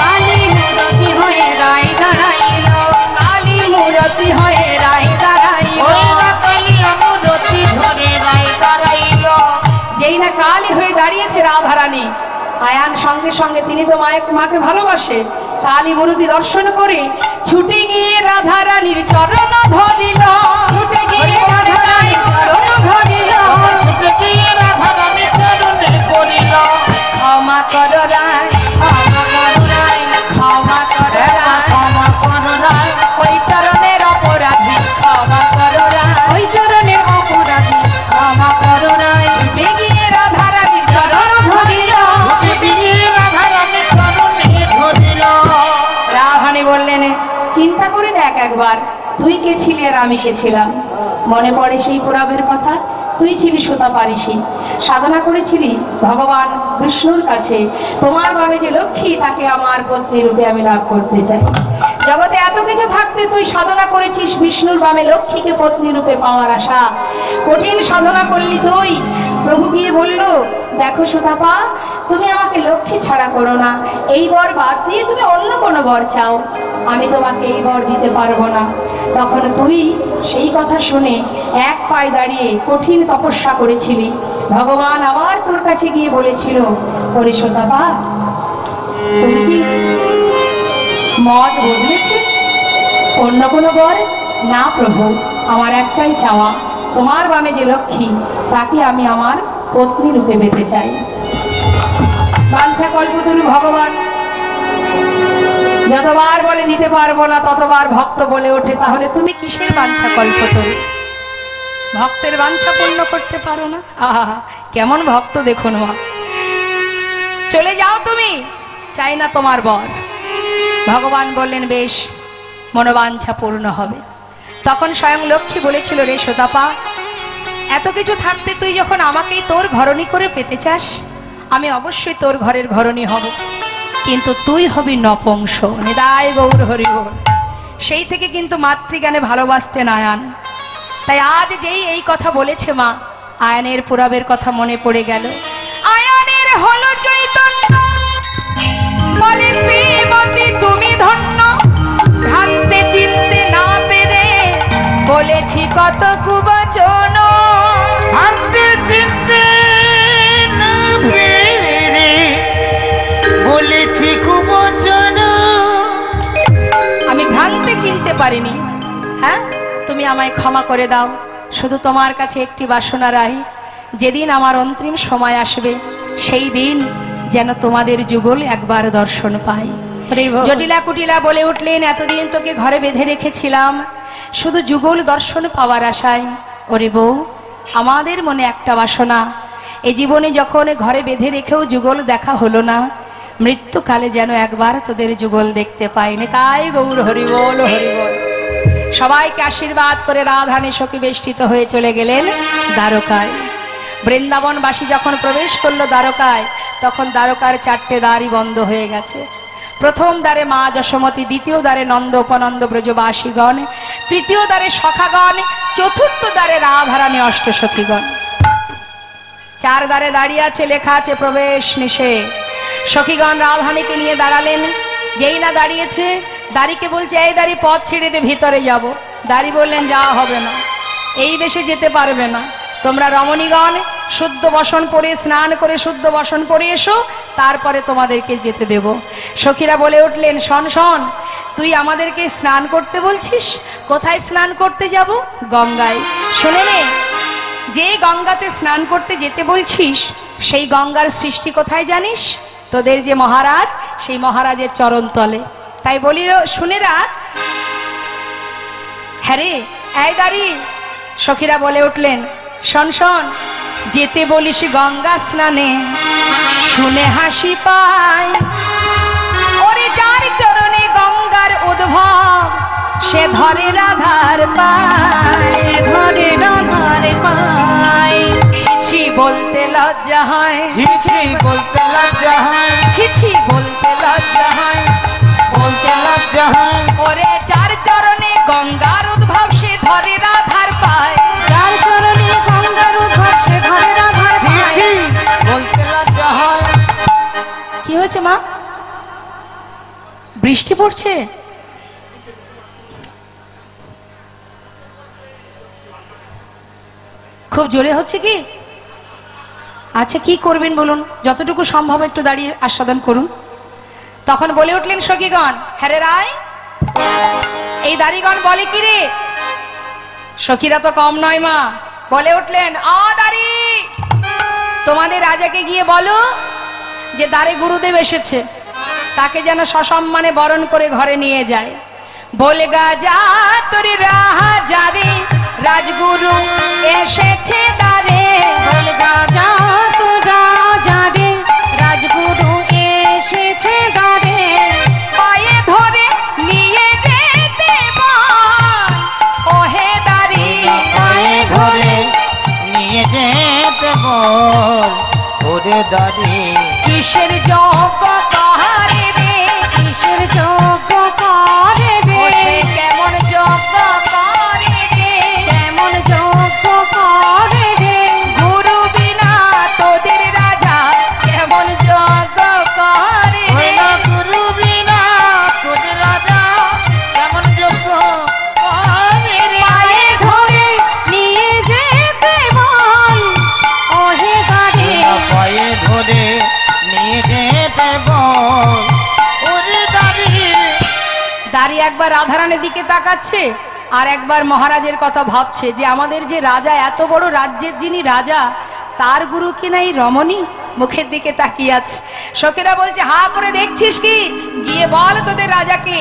কালী মূরতি হয়ে রায় দাঁড়াইল, কালী মূরতি হয়ে রায় দাঁড়াইল, কালী মূরতি ধরে রায় দাঁড়াইল। যেই না কালী হয়ে দাঁড়িয়েছে রাধারানী, আয়ান সঙ্গে সঙ্গে, তিনি তো মাকে ভালোবাসে, কালী মূরতি দর্শন করে ছুটে গিয়ে রাধারানীর চরণ ধরিল, ছুটে গিয়ে রাধারানীর চরণ ধরিল, ছুটে গিয়ে রাধারানীর চরণে পড়িল। ক্ষমা কর রায়, ক্ষমা কর রায়, ক্ষমা কর রায়, ক্ষমা করো রায়, ওই চরণের অপরাধী ক্ষমা কর রায়, ওই চরণের অপরাধী ক্ষমা কর রায়। ছুটে গিয়ে রাধারানীর চরণ ধরিল, ছুটে গিয়ে রাধারানীর চরণে ধরিল। রাধানী বললেন চিন্তা করে দেখ একবার, তুই কে ছিলি আর আমি কে ছিলাম? মনে পড়ে সেই পুরাবের কথা? তুই ছিলি সুতাপারিষী, সাধনা করেছিলি ভগবান বিষ্ণুর কাছে, তোমার ভাবে যে লক্ষ্মী তাকে আমার পত্নী রূপে আমি লাভ করতে চাই। জগতে এত কিছু থাকতে তুই সাধনা করেছিস বিষ্ণুর বামে লক্ষ্মীকে পত্নী রূপে পাওয়ার আশা। কঠিন সাধনা করলি তুই। প্রভু গিয়ে বলল, দেখো সুতাপা, তুমি আমাকে লক্ষ্মী ছাড়া করো না, এই বর বাদ দিয়ে তুমি অন্য কোনো বর চাও, আমি তোমাকে এই বর দিতে পারবো না। তখন তুই সেই কথা শুনে এক পায়ে দাঁড়িয়ে কঠিন তপস্যা করেছিলি। ভগবান আবার তোর কাছে গিয়ে বলেছিল, ওরে সুতাপা, তুমি কি মত বদলেছে? অন্য কোনো বর? না প্রভু, আমার একটাই চাওয়া, তোমার বামে যে লক্ষ্মী তাকে আমি আমার পত্নী রূপে পেতে চাই। বাঞ্ছা কল্পতরু ভগবান যতবার বলে দিতে পারবো না, ততবার ভক্ত বলে ওঠে, তাহলে তুমি কিসের বাঞ্ছা কল্পতরু? ভক্তের বাঞ্ছা পূর্ণ করতে পারো না? আহা, কেমন ভক্ত দেখুন মা। চলে যাও তুমি, চাই না তোমার বর। ভগবান বললেন, বেশ, মনোবাঞ্ছা পূর্ণ হবে। তখন স্বয়ং লক্ষ্মী বলেছিল, রে সুতাপা, এত কিছু থাকতে তুই যখন আমাকেই তোর ঘরণী করে পেতে চাস, আমি অবশ্যই তোর ঘরের ঘরণী হব, কিন্তু তুই হবি নপুংস। নিতাই গৌর হরি বল। সেই থেকে কিন্তু মাতৃজ্ঞানে ভালোবাসতেন আয়ান। তাই আজ যেই এই কথা বলেছে মা, আয়ানের পুরাবের কথা মনে পড়ে গেল। আয়ানের হলো চৈতন্য, বলে শ্রীমতী তুমি ধন্য, ভাবতে চিনতে না পেরে বলেছি কত কুবচন, ভাবতে চিনতে না পেরে বলেছি কুবচন। আমি ভ্রান্তে চিনতে পারিনি। হ্যাঁ, তুমি আমায় ক্ষমা করে দাও। শুধু তোমার কাছে একটি বাসনা রাই, যেদিন আমার অন্তিম সময় আসবে সেই দিন যেন তোমাদের যুগল একবার দর্শন পাই। জটিলা কুটিলা বলে উঠলেন, এতদিন তোকে ঘরে বেঁধে রেখেছিলাম শুধু যুগল দর্শন পাওয়ার আশায়। ওরে বউ, আমাদের মনে একটা বাসনা, এই জীবনে যখন ঘরে বেঁধে রেখেও যুগল দেখা হলো না, মৃত্যুকালে যেন একবার তোদের যুগল দেখতে পাইনি। তাই গৌর হরিবল হরিবল। সবাইকে আশীর্বাদ করে রাধানী সখী বেষ্টিত হয়ে চলে গেলেন দ্বারকায়। বৃন্দাবনবাসী যখন প্রবেশ করলো দ্বারকায়, তখন দ্বারকার চারটে দ্বারই বন্ধ হয়ে গেছে। প্রথম দ্বারে মা যশোমতী, দ্বিতীয় দ্বারে নন্দ উপনন্দ ব্রজবাসীগণ, তৃতীয় দ্বারে সখাগণ, চতুর্থ দ্বারে রাধারানী অষ্টসখীগণ। 4 দ্বারে দাঁড়িয়ে আছে, লেখা আছে প্রবেশ নিষেধ। সখীগণ রাধারানীকে নিয়ে দাঁড়ালেন। যেই না দাঁড়িয়েছে, দাড়িকে বলছে, এই দাড়ি পথ ছেড়ে দিয়ে ভিতরে যাব। দাড়ি বললেন, যাওয়া হবে না, এই দেশে যেতে পারবে না। তোমরা রমণীগণ শুদ্ধ বসন পরে স্নান করে শুদ্ধ বসন পরে এসো, তারপরে তোমাদেরকে যেতে দেব। সখীরা বলে উঠলেন, শোন শোন, তুই আমাদেরকে স্নান করতে বলছিস? কোথায় স্নান করতে যাব? গঙ্গায়। শুনে নে, যে গঙ্গাতে স্নান করতে যেতে বলছিস, সেই গঙ্গার সৃষ্টি কোথায় জানিস? তোদের যে মহারাজ, সেই মহারাজের চরণ তলে। তাই বলি, শুনে রাখ। হ্যাঁ রে, এই দাঁড়ি। সখীরা বলে উঠলেন, শোন শোন, যেতে বলিস গঙ্গা স্নানে, শুনে হাসি পায়। ওরে যার চরণে গঙ্গার উদ্ভব, সে ধরে রাধার পায়, সে ধরে রাধার পায়। ছিছি বলতে লজ্জা হয়, ছিছি বলতে লজ্জা হয়, ছিছি বলতে লজ্জা হয়, বলতে লজ্জা হয়। ওরে যার চরণে গঙ্গার উদ্ভব, সে ধরে রাধার পায়, যার চরণে গঙ্গার উদ্ভব, সে ধরে রাধার পায়। ছিছি বলতে লজ্জা হয়। কি হয়েছে মা? বৃষ্টি পড়ছে? খুব জোরে হচ্ছে কি? আচ্ছা, কি করবেন বলুন, যতটুকু সম্ভব একটু দাঁড়িয়ে আস্বাদন করুন। তখন বলে উঠলেন সখীগণ, হ্যারে রায়, এই দাড়িগণ বলে কি রে? সখীরা তো কম নয় মা, বলে উঠলেন, দাড়ি, তোমাদের রাজাকে গিয়ে বলো যে দ্বারে গুরুদেব এসেছে, তাকে যেন সসম্মানে বরণ করে ঘরে নিয়ে যায়। বলগা যা তোর রাজা রে, রাজগুরু এসেছে দ্বারে। বলগা যা তোর রাজা রে, রাজগুরু এসেছে দ্বারে। পায়ে ধরে নিয়ে যেতে বল, ওহে দাঁড়ি, পায়ে ধরে নিয়ে যেতে বল, ওরে দাঁড়ি। কিসের যোগ্য কাহারে রে, কিসের যোগ্য কারে রে, কেমন যোগ্য কারে রে, কেমন যোগ্য কারে রে। গুরু বিনা তোদের রাজা, কেমন যোগ্য কারে রে। গুরু বিনা তোদের রাজা, কেমন যোগ্য করে রে। পায়ে ধরে নিয়ে যেতে বল, ওহে দাঁড়ি। পায়ে ধরে নিয়ে যেতে বল, ওরে দাঁড়ি। দাঁড়ি একবার রাধারানীর দিকে তাকাচ্ছে, আর একবার মহারাজের কথা ভাবছে যে আমাদের যে রাজা, এত বড় রাজ্যের যিনি রাজা, তার গুরু কিনা এই রমণী। মুখের দিকে তাকিয়ে আছে। সখীরা বলছে, হা করে দেখছিস কি? গিয়ে বল তোদের রাজাকে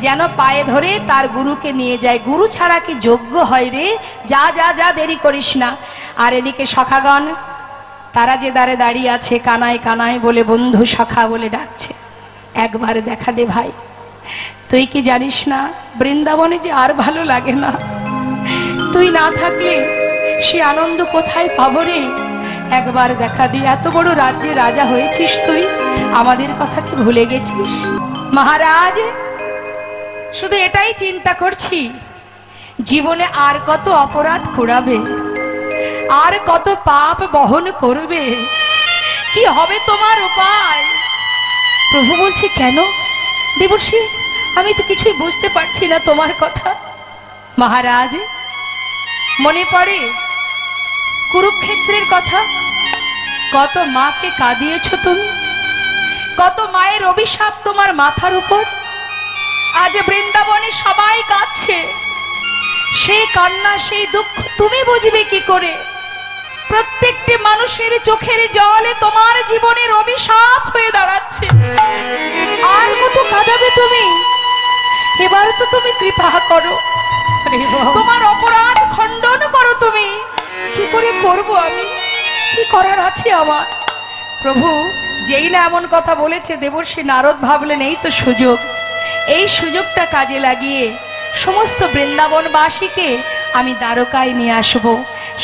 যেন পায়ে ধরে তার গুরুকে নিয়ে যায়। গুরু ছাড়া কি যোগ্য হয় রে? যা যা যা, দেরি করিস না। আর এদিকে সখাগণ, তারা যে দ্বারে দাঁড়িয়ে আছে, কানায় কানায় বলে বন্ধু সখা বলে ডাকছে, একবার দেখা দে ভাই। তুই কি জানিস না, বৃন্দাবনে যে আর ভালো লাগে না। তুই না থাকলে সে আনন্দ কোথায় পাবো রে? একবার দেখা দি। এত বড় রাজ্যে রাজা হয়েছিস তুই, আমাদের কথা কি ভুলে গেছিস? মহারাজ, শুধু এটাই চিন্তা করছি, জীবনে আর কত অপরাধ কুড়াবে, আর কত পাপ বহন করবে, কি হবে তোমার উপায়? প্রভু বলছে, কেন দেবর্ষি, আমি তো কিছুই বুঝতে পারছি না তোমার কথা। মহারাজ, মনে পড়ে কুরুক্ষেত্রের কথা? কত মাকে কাঁদিয়েছ তুমি, কত মায়ের অভিশাপ তোমার মাথার উপর। আজ বৃন্দাবনে সবাই কাঁদছে, সেই কান্না, সেই দুঃখ তুমি বুঝবে কি করে? প্রত্যেকটি মানুষের চোখের জলে তোমার জীবনের অভিশাপ হয়ে দাঁড়াচ্ছে। আর কত কাঁদাবে তুমি? এবার তো তুমি কৃপা করো, তোমার অপরাধ খণ্ডন করো। তুমি কি করে করব আমি? কি করার আছে আমার? প্রভু যেই না এমন কথা বলেছে, দেবর্ষি নারদ ভাবলেন, এই তো সুযোগ, এই সুযোগটা কাজে লাগিয়ে সমস্ত বৃন্দাবনবাসীকে আমি দ্বারকায় নিয়ে আসব,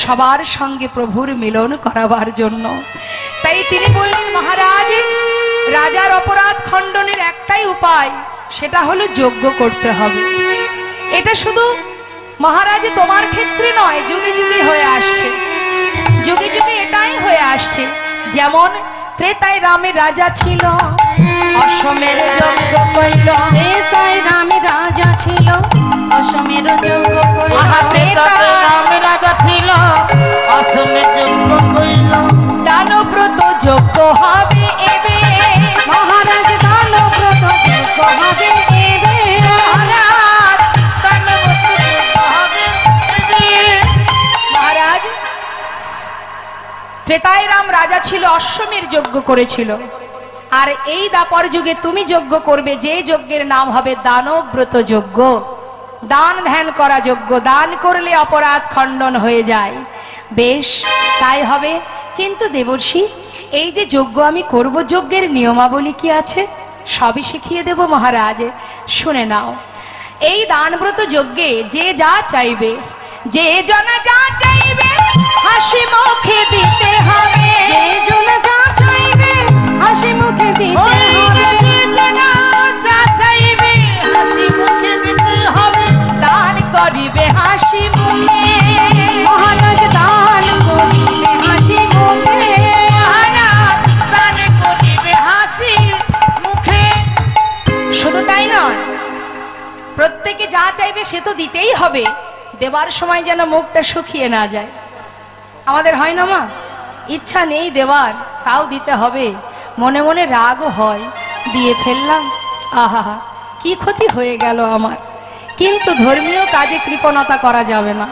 সবার সঙ্গে প্রভুর মিলন করাবার জন্য। তাই তিনি বললেন, মহারাজ রাজার অপরাধ খণ্ডনের একটাই উপায়, সেটা হলো যজ্ঞ করতে হবে। এটা শুধু মহারাজ তোমার ক্ষেত্রে নয়, যুগে যুগে হয়ে আসছে, যুগে যুগে এটাই হয়ে আসছে। যেমন ত্রেতায় রামের রাজা ছিল, অশ্বমের যজ্ঞ কইল। ত্রেতায় রামের রাজা ছিল, অশ্বমের যজ্ঞ কইল। ত্রেতায় রামের রাজা ছিল, অশ্বমের যজ্ঞ কইল। দানব্রত যজ্ঞ হবে এবে, মহারাজ দানব্রত যজ্ঞ হবে এবে। মহারাজ ত্রেতায় রাম রাজা ছিল, অশ্বমের যজ্ঞ করেছিল। আর এই দাপর যুগে তুমি যজ্ঞ করবে, যে যজ্ঞের নাম হবে দানব্রত যজ্ঞ, দান ধ্যান করা যজ্ঞ। দান করলে অপরাধ খণ্ডন হয়ে যায়। বেশ, তাই হবে। কিন্তু দেবর্ষি, এই যে যজ্ঞ আমি করব, যজ্ঞের নিয়মাবলী কি আছে সবই শিখিয়ে দেব মহারাজ। শুনে নাও, এই দানব্রত যজ্ঞে যে যা চাইবে, যে জনা যা চাইবে হাসি মুখে দিতে হবে। যে জন যা চাইবে হাসি মুখে দিতে হবে। যা চাইবে হাসি মুখে দিতে হবে। দান করিবে হাসি মুখে, মহারাজ দান করিবে হাসি মুখে। মহারাজ দান করিবে হাসি মুখে। শুধু তাই নয়, প্রত্যেকে যা চাইবে সে তো দিতেই হবে। দেবার সময় যেন মুখটা শুকিয়ে না যায়। আমাদের হয় না মা, ইচ্ছা নেই দেবার, তাও দিতে হবে। মনে মনে রাগও হয়, দিয়ে ফেললাম, আহা কি ক্ষতি হয়ে গেল আমার। কিন্তু ধর্মীয় কাজে কৃপণতা করা যাবে না,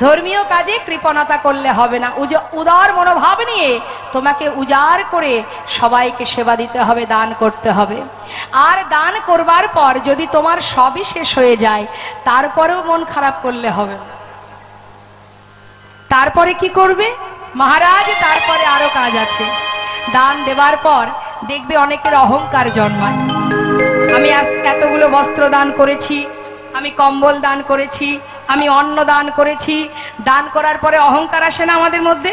ধর্মীয় কাজে কৃপণতা করলে হবে না। উদার মনোভাব নিয়ে তোমাকে উজাড় করে সবাইকে সেবা দিতে হবে, দান করতে হবে। আর দান করবার পর যদি তোমার সবই শেষ হয়ে যায়, তারপরেও মন খারাপ করলে হবে না। তারপরে কি করবে মহারাজ? তারপরে আরো কাজ আছে। দান দেবার পর দেখবে অনেকের অহংকার জন্মায়। আমি এতগুলো বস্ত্র দান করেছি, আমি কম্বল দান করেছি, আমি অন্ন দান করেছি। দান করার পরে অহংকার আসে না আমাদের মধ্যে?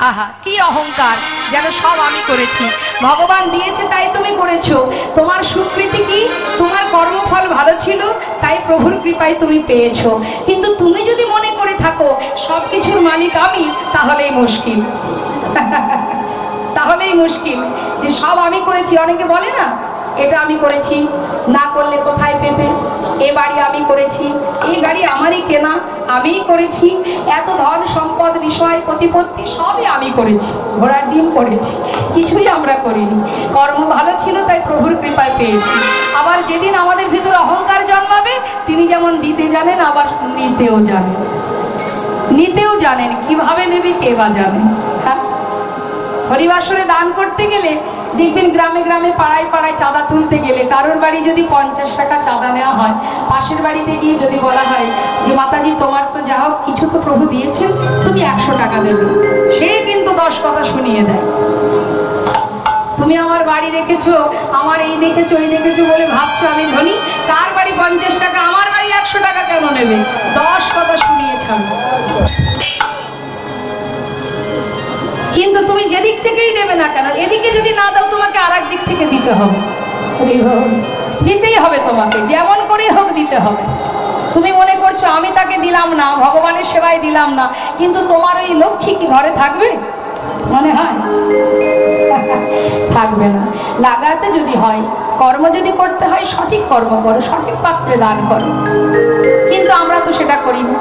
আহা কি অহংকার, যেন সব আমি করেছি, ভগবান দিয়েছে তাই তুমি করেছো। তোমার স্বীকৃতি কি? তোমার কর্মফল ভালো ছিল তাই প্রভুর কৃপায় তুমি পেয়েছো। কিন্তু তুমি যদি মনে করে থাকো সব কিছুর মালিক আমি, তাহলেই মুশকিল। তাহলেই মুশকিল যে সব আমি করেছি। অনেকে বলে না, এটা আমি করেছি, না করলে কোথায় পেতে, এ বাড়ি আমি করেছি, এই গাড়ি আমারই কেনা, আমিই করেছি, এত ধন সম্পদ বিষয় প্রতিপত্তি সবই আমি করেছি, ঘোড়ার ডিম করেছি, কিছুই আমরা করিনি। কর্ম ভালো ছিল তাই প্রভুর কৃপায় পেয়েছি। আবার যেদিন আমাদের ভিতর অহংকার জন্মাবে, তিনি যেমন দিতে জানেন আবার নিতেও জানেন, নিতেও জানেন। কিভাবে নেবে কে বা জানেন। হ্যাঁ, হরিবাসরে দান করতে গেলে দেখবেন গ্রামে গ্রামে পাড়ায় পাড়ায় চাঁদা তুলতে গেলে কারোর বাড়ি যদি 50 টাকা চাঁদা নেওয়া হয়, পাশের বাড়িতে গিয়ে যদি বলা হয় যে মাতাজি তোমার তো যা হোক কিছু তো প্রভু দিয়েছেন, তুমি 100 টাকা দেবে, সে কিন্তু 10 কথা শুনিয়ে দেয়। তুমি আমার বাড়ি রেখেছো, আমার এই দেখেছো এই দেখেছো বলে ভাবছো আমি ধনী, কার বাড়ি 50 টাকা, আমার বাড়ি 100 টাকা কেন নেবে? 10 কথা শুনিয়ে ছাড়ো। কিন্তু তুমি যেদিক থেকেই দেবে না কেন, এদিকে যদি না দাও তোমাকে আর এক দিক থেকে দিতে হবে, দিতেই হবে তোমাকে, যেমন করেই হোক দিতে হবে। তুমি মনে করছো আমি তাকে দিলাম না, ভগবানের সেবায় দিলাম না, কিন্তু তোমার ওই লক্ষ্মী কি ঘরে থাকবে? মনে হয় থাকবে না। লাগাতে যদি হয়, কর্ম যদি করতে হয়, সঠিক কর্ম করো, সঠিক পাত্রে দান করো। কিন্তু আমরা তো সেটা করি না।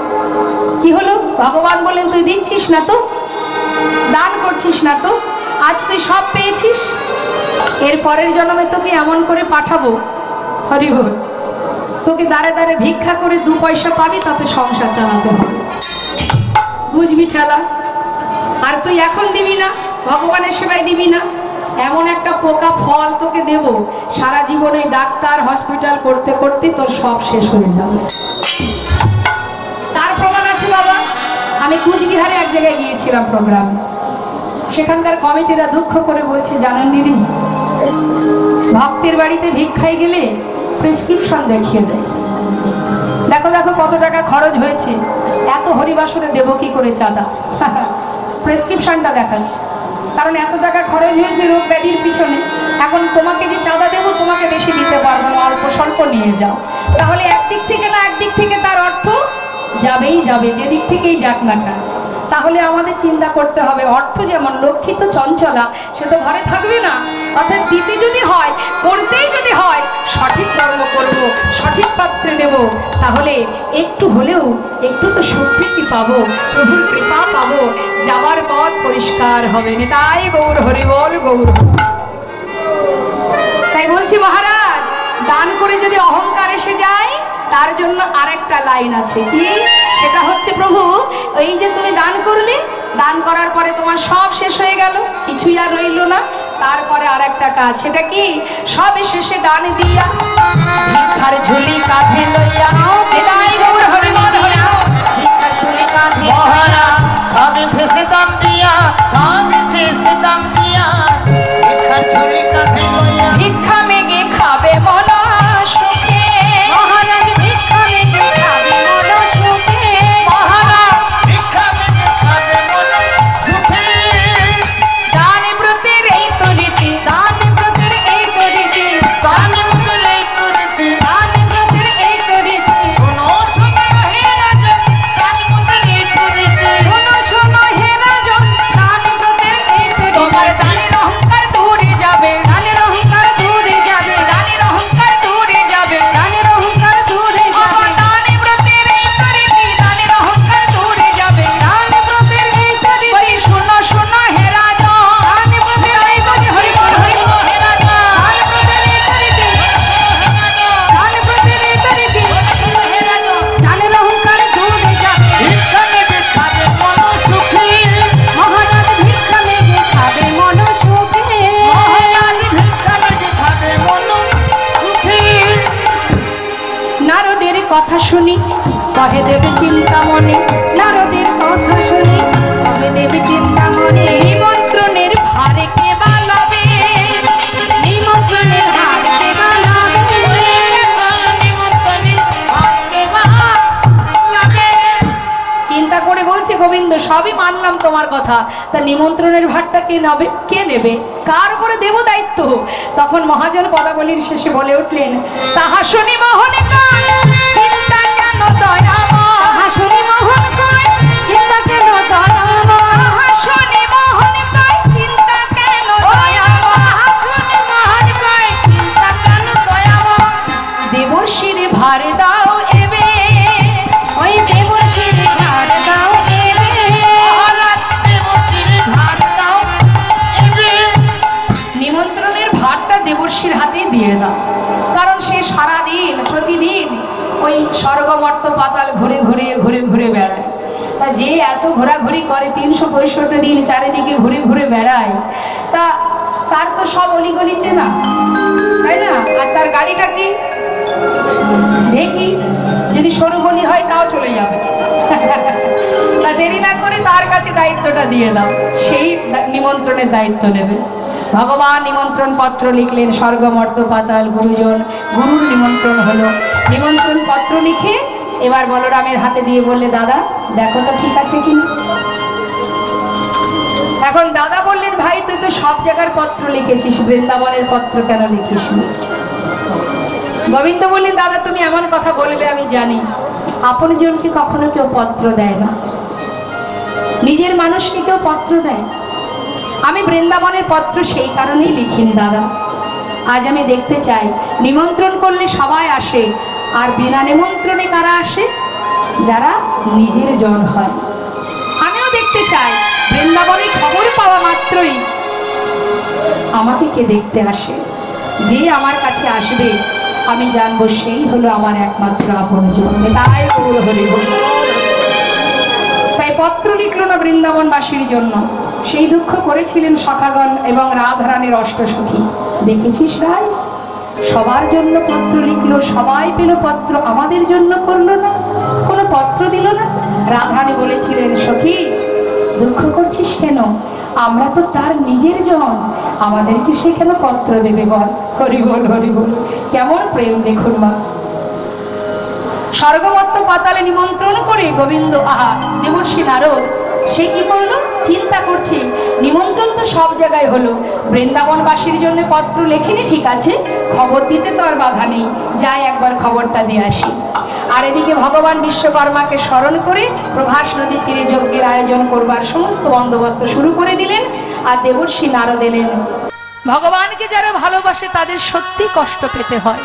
কি হলো? ভগবান বললেন তুই দিচ্ছিস না তো, দান করছিস না তো, আজ তুই সব পেয়েছিস, এর পরের জন্মে তোকে এমন করে পাঠাবো, হরি বল, তোকে দাঁড়ে দাঁড়ে ভিক্ষা করে 2 পয়সা পাবি, তাতে সংসার চালাতে হবে। বুঝবি ঠেলা? আর তুই এখন দিবি না, ভগবানের সেবায় দিবি না, এমন একটা পোকা ফল তোকে দেব, সারা জীবনে ডাক্তার হসপিটাল করতে করতে তোর সব শেষ হয়ে যাবে। তার প্রমাণ আছে বাবা। আমি কুচবিহারে এক জায়গায় গিয়েছিলাম প্রোগ্রামে, সেখানকার কমিটিরা দুঃখ করে বলছে জানেন দিদি, ভক্তের বাড়িতে ভিক্ষায় গেলে প্রেসক্রিপশন দেখিয়ে দেয়, দেখো দেখো কত টাকা খরচ হয়েছে, এত হরিবাসরে দেবো কি করে চাঁদা, প্রেসক্রিপশনটা দেখাচ্ছে। কারণ এত টাকা খরচ হয়েছে রোগ ব্যাধির পিছনে, এখন তোমাকে যে চাঁদা দেবো তোমাকে বেশি দিতে পারবো না, অল্প স্বল্প নিয়ে যাও। তাহলে একদিক থেকে না একদিক থেকে তার অর্থ যাবেই যাবে, যেদিক থেকেই যাক না কেন। তাহলে আমাদের চিন্তা করতে হবে, অর্থ যেমন লক্ষ্মী তো চঞ্চলা, সে তো ঘরে থাকবে না। অর্থাৎ দিতে যদি হয়, করতেই যদি হয়, সঠিক কর্ম করব, সঠিক পাত্রে দেব, তাহলে একটু হলেও একটু তো স্বীকৃতি পাবো, প্রভুর কৃপা পাবো, যাওয়ার পথ পরিষ্কার হবে। তাই গৌর হরি বল, গৌর হরি। তাই বলছি মহারাজ, দান করে যদি অহংকার এসে যায়, তার জন্য আরেকটা লাইন আছে, কি সেটা হচ্ছে, প্রভু এই যে তুমি দান করলে, দান করার পরে তোমার সব শেষ হয়ে গেল, কিছুই আর রইল না, তারপরে আরেকটা কাজ, সেটা কি, সব শেষে দান দিয়া ভিক্ষার ঝুলি কাঁধে লইয়া, তাই গৌর হরি বল, হরি বল। ভিক্ষার ঝুলি কাঁধে মহারাজ সব শেষে দাম দিয়া, সব শেষে দাম দিয়া, ভিক্ষার ঝুলি কাঁধে লইয়া, ভিক্ষা মেগে খাবে মন সুখে, মহারাজ ভিক্ষা মেগে খাবে মন সুখে, মহারাজ ভিক্ষা মেগে খাবে মন সুখে। দান ব্রতের এই তো রীতি, দান ব্রতের এই তো রীতি, দান ব্রতের এই তো রীতি, দান ব্রতের এই তো রীতি, শোনো শোনো হে রাজন, দান ব্রতের এই তো রীতি, শোনো শোনো হে রাজন, দান ব্রতের এই তো রীতি। তোমার দানের অহংকার দূরে যাবে, দানের অহংকার দূরে যাবে, দানের অহংকার দূরে যাবে, দানের অহংকার দূরে যাবে, দান ব্রতের এই তো রীতি, দানের অহংকার দূরে যাবে, দান ব্রতের এই তো রীতি, বলি শোনো শোনো হে রাজন, দান ব্রতের এই তো রীতি, হরি বল, হরি বল, হে রাজন, দান ব্রতের এই তো রীতি, দান ব্রতের এই তো রীতি, হে রাজন, দানের অহংকার দূরে যাবে, ভিক্ষা মেগে খাবে মন সুখী, মহারাজ ভিক্ষা মেগে খাবে মন সুখে, মহারাজ ভিক্ষা মেগে খাবে মন সুখী। নারদের কথা শুনি কহে দেবে চিন্তা মনে, নারদের কথা শুনি তবে দেবী চিন্তা মনে, নিমন্ত্রণের ভারে কে বানাবে, নিমন্ত্রণের হার কে বানাবে, চিন্তা করে বলছে গোবিন্দ, সবই মানলাম তোমার কথা, তা নিমন্ত্রণের ভারটা কে নেবে, কে নেবে, কার উপরে দেব দায়িত্ব? তখন মহাজন পদাবলীর শেষে বলে উঠলেন, তাহা শুনি মোহনে কয়, চিন্তা কেন দয়াময়, তাহা শুনি মোহন কয়, চিন্তা কেন দয়াময়, তাহা শুনি মোহনে কয়, চিন্তা কেন দয়াময়, তাহা শুনি মোহন কয়, চিন্তা কেন দয়াময়, দেবর্ষির ভারে দাও এবে, ওই দেবর্ষির ভার দাও এবে, মহারাজ দেবশ্রীর ভার দাও এবে, নিমন্ত্রণের ভারটা দেবর্ষির হাতে দিয়ে দাও, কারণ সে সারাদিন প্রতিদিন ওই স্বর্গমর্ত পাতাল ঘুরে ঘুরে ঘুরে ঘুরে বেড়ায়। তা যে এত ঘোরাঘুরি করে 365 দিন চারিদিকে ঘুরে ঘুরে বেড়ায়, তা তার তো সব অলিগলি চেনা, তাই না? আর তার গাড়িটা কি ঢেকি, যদি সরু গলি হয় তাও চলে যাবে। তা দেরি না করে তার কাছে দায়িত্বটা দিয়ে দাও, সেই নিমন্ত্রণের দায়িত্ব নেবে। ভগবান নিমন্ত্রণ পত্র লিখলেন, স্বর্গমর্ত পাতাল গুরুজন, গুরুর নিমন্ত্রণ হলো। নিমন্ত্রণ পত্র লিখে এবার বলরামের হাতে দিয়ে বললে, দাদা দেখো তো ঠিক আছে কিনা। এখন দাদা বললেন, ভাই তুই তো সব জায়গার পত্র লিখেছিস, বৃন্দাবনের পত্র কেন লিখিস না? গোবিন্দ বললেন, দাদা তুমি এমন কথা বলবে আমি জানি, আপনজনকে কখনো কেউ পত্র দেয় না, নিজের মানুষকে কেউ পত্র দেয়। আমি বৃন্দাবনের পত্র সেই কারণেই লিখিনি দাদা। আজ আমি দেখতে চাই, নিমন্ত্রণ করলে সবাই আসে, আর বিনা নিমন্ত্রণে কারা আসে? যারা নিজের জন হয়। আমিও দেখতে চাই বৃন্দাবনের খবর পাওয়া মাত্রই আমাকে কে দেখতে আসে, যে আমার কাছে আসবে আমি জানবো সেই হলো আমার একমাত্র আপনজন। তাই গৌর হরি বল। তাই পত্র লিখল না বৃন্দাবনবাসীর জন্য, সেই দুঃখ করেছিলেন সখাগণ এবং রাধারানীর অষ্টসখী। দেখেছিস রায়, সবার জন্য পত্র লিখলো, সবাই পেল পত্র, আমাদের জন্য করলো না, কোনো পত্র দিল না। রাধারানী বলেছিলেন, সখী দুঃখ করছিস কেন, আমরা তো তার নিজের জন, আমাদেরকে সে কেন পত্র দেবে বল। হরি বল, হরি বল। কেমন প্রেম দেখুন মা। স্বর্গমত্ত পাতালে নিমন্ত্রণ করে গোবিন্দ, আহা দেবর্ষী নারদ সে কি করলো, চিন্তা করছে নিমন্ত্রণ তো সব জায়গায় হলো, বৃন্দাবনবাসীর জন্য পত্র লেখেনি, ঠিক আছে, খবর দিতে তো আর বাধা নেই, যাই একবার খবরটা দিয়ে আসি। আর এদিকে ভগবান বিশ্বকর্মাকে স্মরণ করে প্রভাস নদীর তীরে যজ্ঞের আয়োজন করবার সমস্ত বন্দোবস্ত শুরু করে দিলেন। আর দেবর্ষি নারদ এলেন। ভগবানকে যারা ভালোবাসে তাদের সত্যি কষ্ট পেতে হয়,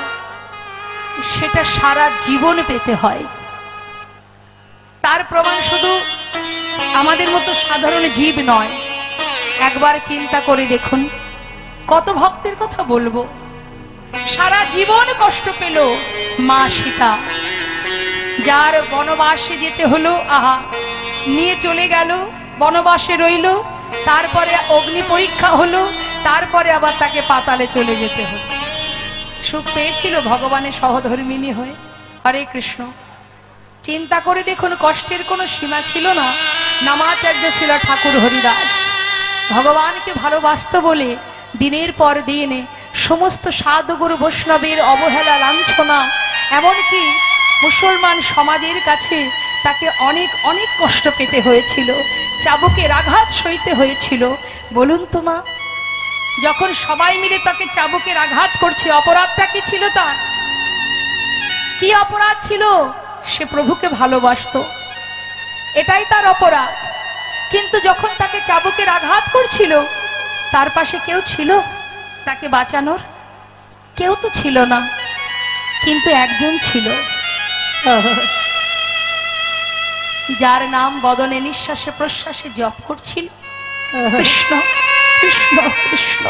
সেটা সারা জীবন পেতে হয়। তার প্রমাণ শুধু আমাদের মতো সাধারণ জীব নয়, একবার চিন্তা করে দেখুন, কত ভক্তের কথা বলবো, সারা জীবন কষ্ট পেল মা সীতা, যার বনবাসে যেতে হলো, আহা, নিয়ে চলে গেল, বনবাসে রইল, তারপরে অগ্নি পরীক্ষা হলো, তারপরে আবার তাকে পাতালে চলে যেতে হলো। সুখ পেয়েছিল ভগবানের সহধর্মিণী হয়ে। হরে কৃষ্ণ। চিন্তা করে দেখুন, কষ্টের কোনো সীমা ছিল না। নামাচার্য ছিল ঠাকুর হরিদাস, ভগবানকে ভালোবাসত বলে দিনের পর দিন সমস্ত সাধুগুরু বৈষ্ণবের অবহেলা, লাঞ্ছনা, এমনকি মুসলমান সমাজের কাছে তাকে অনেক অনেক কষ্ট পেতে হয়েছিল, চাবুকের আঘাত সইতে হয়েছিল। বলুন তো মা, যখন সবাই মিলে তাকে চাবুকের আঘাত করছে, অপরাধটা কি ছিল তার? কি অপরাধ ছিল? সে প্রভুকে ভালোবাসতো, এটাই তার অপরাধ। কিন্তু যখন তাকে চাবুকের আঘাত করছিল, তার পাশে কেউ ছিল তাকে বাঁচানোর? কেউ তো ছিল না, কিন্তু একজন ছিল, যার নাম বদনে নিঃশ্বাসে প্রশ্বাসে জপ করছিল, কৃষ্ণ কৃষ্ণ কৃষ্ণ।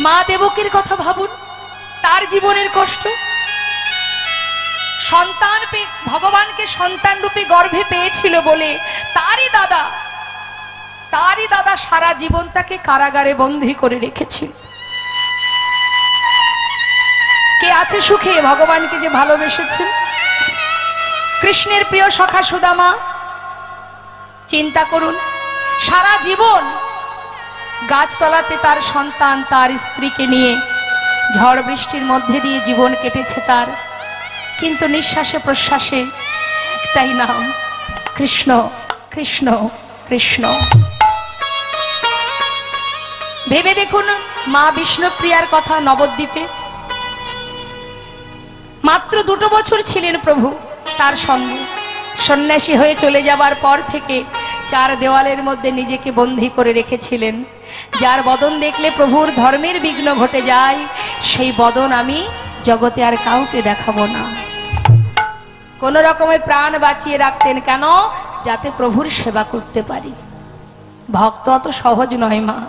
মা দেবকীর কথা ভাবুন, তার জীবনের কষ্ট। সন্তান পেয়ে, ভগবানকে সন্তান রূপে গর্ভে পেয়েছিল বলে তারই দাদা সারা জীবন তাকে কারাগারে বন্দী করে রেখেছিল। কে আছে সুখে ভগবানকে যে ভালোবেসেছেন? কৃষ্ণের প্রিয় সখা সুদামা। চিন্তা করুন, সারা জীবন গাছতলাতে তার সন্তান, তার স্ত্রীকে নিয়ে ঝড় বৃষ্টির মধ্যে দিয়ে জীবন কেটেছে তার, কিন্তু নিঃশ্বাসে প্রশ্বাসে একটাই নাম, কৃষ্ণ কৃষ্ণ কৃষ্ণ। ভেবে দেখুন মা বিষ্ণুপ্রিয়ার কথা। নবদ্বীপে মাত্র 2 বছর ছিলেন প্রভু তার সঙ্গে। সন্ন্যাসী হয়ে চলে যাবার পর থেকে 4 দেওয়ালের মধ্যে নিজেকে বন্দী করে রেখেছিলেন। যার বদন দেখলে প্রভুর ধর্মের বিঘ্ন ঘটে যায়, সেই বদন আমি জগতে আর কাউকে দেখাবো না। কোন রকমের প্রাণ বাঁচিয়ে রাখতেন, কেন? যাতে প্রভুর সেবা করতে পারি। ভক্ত অত সহজ নয় মা,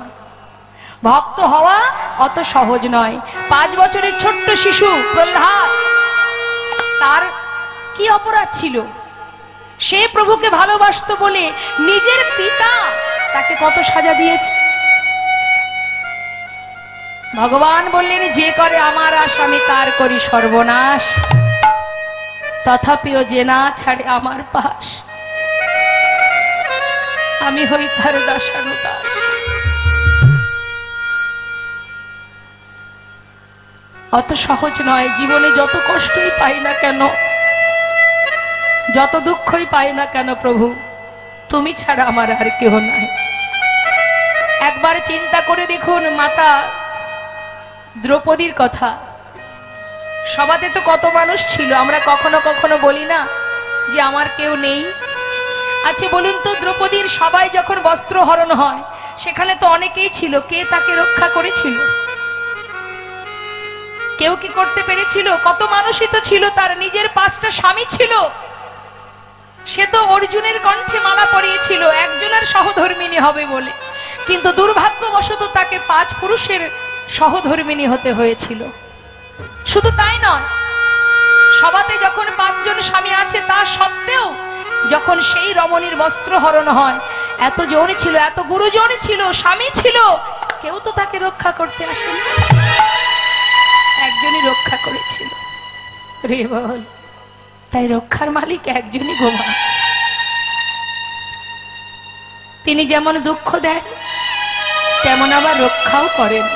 ভক্ত হওয়া অত সহজ নয়। 5 বছরের ছোট্ট শিশু প্রহ্লাদ, তার কি অপরাধ ছিল? সে প্রভুকে ভালোবাসতো বলে নিজের পিতা তাকে কত সাজা দিয়েছে। ভগবান বললেন, যে করে আমার আশ আমি তার করি সর্বনাশ, তথাপিও যে না ছাড়ে আমার পাশ, আমি হই তার দাসানুদাস। অত সহজ নয়। জীবনে যত কষ্টই পাই না কেন, যত দুঃখই পাই না কেন, প্রভু তুমি ছাড়া আমার আর কেউ নাই। একবার চিন্তা করে দেখুন মাতা দ্রৌপদীর কথা। সভাতে তো কত মানুষ ছিল, আমরা কখনো কখনো বলি না যে আমার কেউ নেই। আচ্ছা বলুন তো, দ্রৌপদীর সবাই যখন বস্ত্র হরণ হয়, সেখানে তো অনেকেই ছিল, কে তাকে রক্ষা করেছিল? কেউ কি করতে পেরেছিল? কত মানুষই তো ছিল, তার নিজের 5টা স্বামী ছিল। সে তো অর্জুনের কণ্ঠে মালা পরিয়েছিল একজনের সহধর্মিণী হবে বলে, কিন্তু দুর্ভাগ্যবশত তাকে 5 পুরুষের সহধর্মিণী হতে হয়েছিল। শুধু তাই নয়, সভাতে যখন 5 জন স্বামী আছে, তা সত্ত্বেও যখন সেই রমণীর বস্ত্র হরণ হয়, এত জন ছিল, এত গুরুজন ছিল, স্বামী ছিল, কেউ তো তাকে রক্ষা করতে আসেনি, একজনই রক্ষা করেছিল। রে বল, তাই রক্ষার মালিক একজনই গোমা। তিনি যেমন দুঃখ দেন, তেমন আবার রক্ষাও করেন।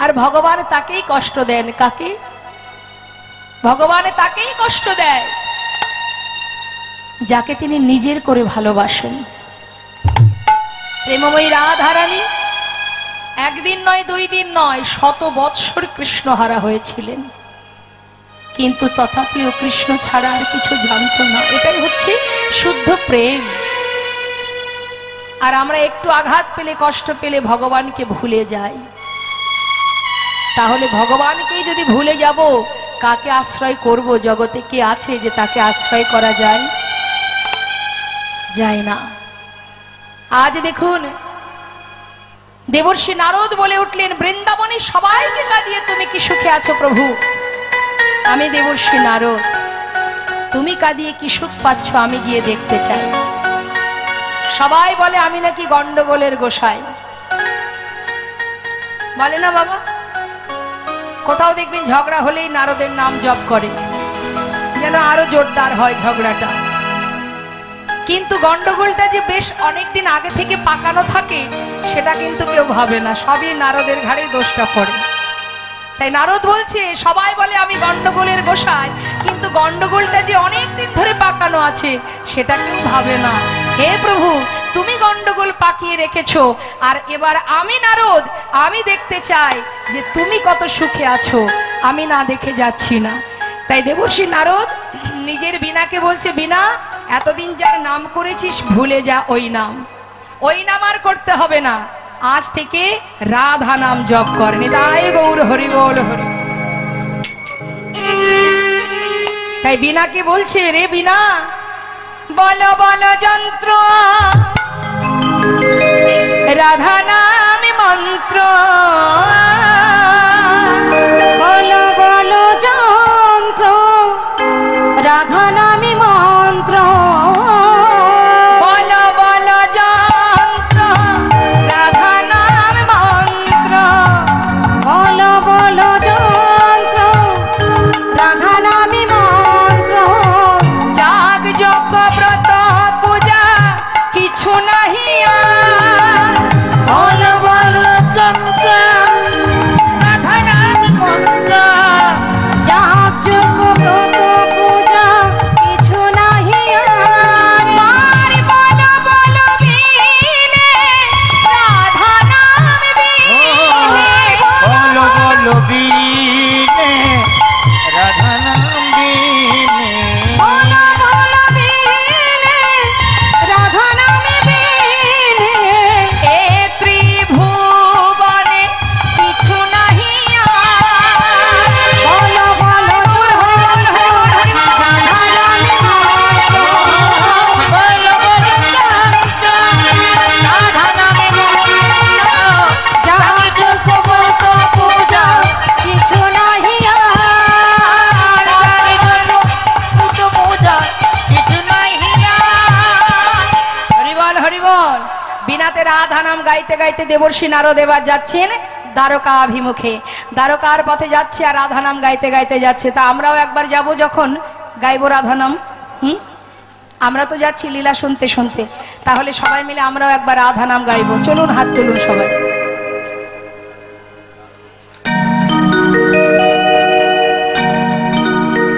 আর ভগবান তাকেই কষ্ট দেন। কাকে? ভগবান তাকেই কষ্ট দেয় যাকে তিনি নিজের করে ভালোবাসেন। প্রেমময়ী রাধারানী একদিন নয়, 2 দিন নয়, 100 বৎসর কৃষ্ণহারা হয়েছিলেন, কিন্তু তথাপিও কৃষ্ণ ছাড়া আর কিছু জানত না। এটাই হচ্ছে শুদ্ধ প্রেম। আর আমরা একটু আঘাত পেলে, কষ্ট পেলে ভগবানকে ভুলে যাই। তাহলে ভগবানকেই যদি ভুলে যাব, কাকে আশ্রয় করব? জগতে কে আছে যে তাকে আশ্রয় করা যায়? যায় না। আজ দেখুন, দেবর্ষি নারদ বলে উঠলেন, বৃন্দাবনে সবাইকে কাঁদিয়ে তুমি কি সুখে আছো প্রভু? আমি দেবর্ষি নারদ, তুমি কাঁদিয়ে কি সুখ পাচ্ছ আমি গিয়ে দেখতে চাই। সবাই বলে আমি নাকি গন্ডগোলের গোসাই, বলে না বাবা? কোথাও দেখবেন ঝগড়া হলেই নারদের নাম জপ করে, যেন আরো জোরদার হয় ঝগড়াটা। কিন্তু গন্ডগোলটা যে বেশ অনেকদিন আগে থেকে পাকানো থাকে সেটা কিন্তু কেউ ভাবে না, সবই নারদের ঘাড়েই দোষটা পড়ে। তাই নারদ বলছে, সবাই বলে আমি গন্ডগোলের গোসাই, কিন্তু গন্ডগোলটা যে অনেক দিন ধরে পাকানো আছে সেটা কেউ ভাবে না। হে প্রভু, তুমি গন্ডগোল পাকিয়ে রেখেছো, আর এবার আমি নারদ, আমি দেখতে চাই যে তুমি কত সুখে আছো, আমি না দেখে যাচ্ছি না। তাই দেবর্ষি নারদ নিজের বীণাকে বলছে, বীণা, এতদিন যার নাম করেছিস ভুলে যা ওই নাম, ওই নাম আর করতে হবে না, আজ থেকে রাধা নাম জপ কর। নিতাই গৌর হরি বল হরি। তাই বীণাকে বলছে, রে বীণা, বলো বলো যন্ত্র, রাধা নামে মন্ত্র, বলো বলো যন্ত্র, রাধা নামে মন্ত্র, বলো বলো যন্ত্র, রাধা নামে মন্ত্র, বলো বলো যন্ত্র, রাধা নামে মন্ত্র, যাগ যজ্ঞ ব্রত পূজা কিছু নাহি আর। বলো বলো যন্ত্র, রাধা নামে মন্ত্র, যাগ যজ্ঞ ব্রত পূজা কিছু নাহি আর। মারি বলো বলো বীণে, রাধা নামে বীণে। বলো বলো বীণে, রাধা নাম বীণে। বলো বলো বীণে, রাধা নামে বীণে। এ ত্রিভুবনে কিছু নাহি আর। বলো বলো যন্ত্র, রাধা নামে মন্ত্র, বলো বলো যন্ত্র, রাধা নামে মন্ত্র, যাগ যজ্ঞ ব্রত পূজা কিছু নাহি আর। হরিবল হরিবল। বিনাতে রাধা নাম গাইতে গাইতে দেবর্ষি নারদ এবার যাচ্ছেন দ্বারকা অভিমুখে। দ্বারকার পথে যাচ্ছে আর রাধা নাম গাইতে গাইতে যাচ্ছে। তা আমরাও একবার যাব, যখন গাইবো রাধা নাম। আমরা তো যাচ্ছি লীলা শুনতে শুনতে, তাহলে সবাই মিলে আমরাও একবার রাধা নাম গাইবো। চলুন, হাত তুলুন সবাই।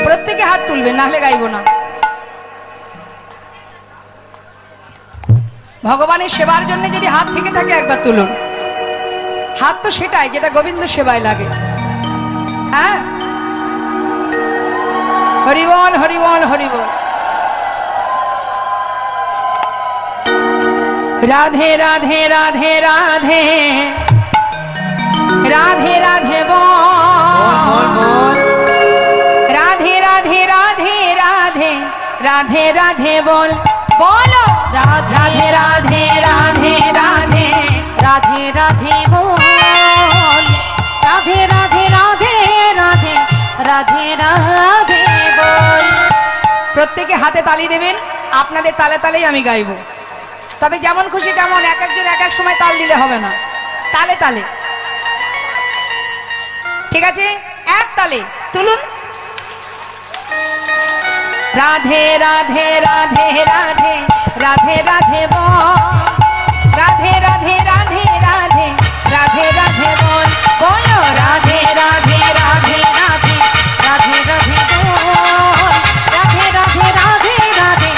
প্রত্যেকে হাত তুলবেন, নাহলে গাইবো না। ভগবানের সেবার জন্য যদি হাত থেকে থাকে একবার তুলুন। হাত তো সেটাই যেটা গোবিন্দ সেবায় লাগে। হ্যাঁ, হরিবল হরিবল হরিবল। রাধে রাধে রাধে রাধে রাধে রাধে বল, রাধে রাধে রাধে রাধে রাধে রাধে বল, বলো রাধে রাধে রাধে রাধে রাধে রাধে বল, রাধে রাধে রাধে রাধে রাধে রাধে বল। প্রত্যেকে হাতে তালি দেবেন, আপনাদের তালে তালেই আমি গাইবো। তবে যেমন খুশি তেমন, এক একজন এক এক সময় তাল দিলে হবে না, তালে তালে। ঠিক আছে, এক তালে তুলুন। রাধে রাধে রাধে রাধে রাধে রাধে বল, রাধে রাধে রাধে রাধে রাধে রাধে বল, বলো রাধে রাধে রাধে রাধে রাধে রাধে বল, রাধে রাধে রাধে রাধে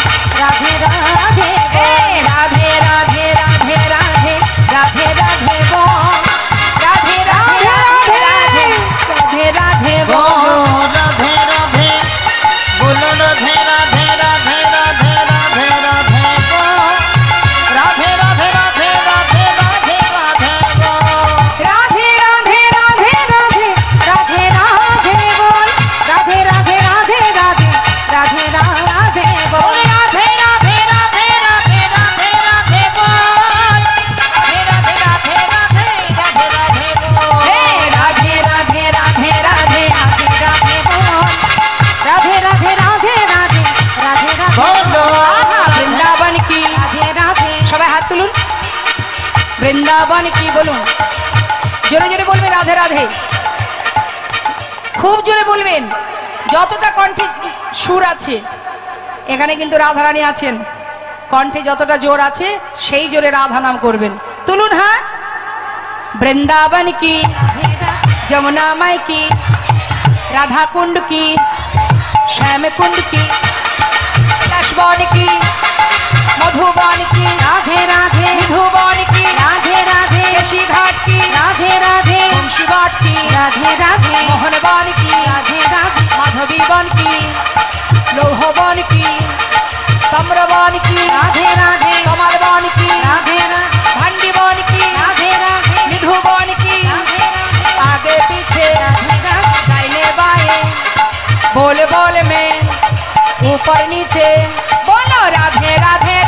বৃন্দাবন কি বলুন, জোরে জোরে বলবেন রাধে রাধে, খুব জোরে বলবেন, যতটা কণ্ঠে সুর আছে। এখানে কিন্তু রাধারানী আছেন, কণ্ঠে যতটা জোর আছে সেই জোরে রাধা নাম করবেন। তুলুন হাত। বৃন্দাবন কি, যমুনা মাই কি, राधा कुंड की, श्याम कुंड की, कैलाशवन की, मधुबन की, राधे राधे मधुबन की, राधे राधे केशी घाट की, राधे राधे वंशीवाट की, राधे राधे मोहनवन की, राधे राधे माधवीवन की, लोहवन की, तम्रवन की, राधे राधे कमलवन की, राधे राधे भंडीवन की, राधे राधे मधुबन की, आगे पीछे दाहिने बाएं, बोल बोल में ऊपर नीचे बोलो राधे राधे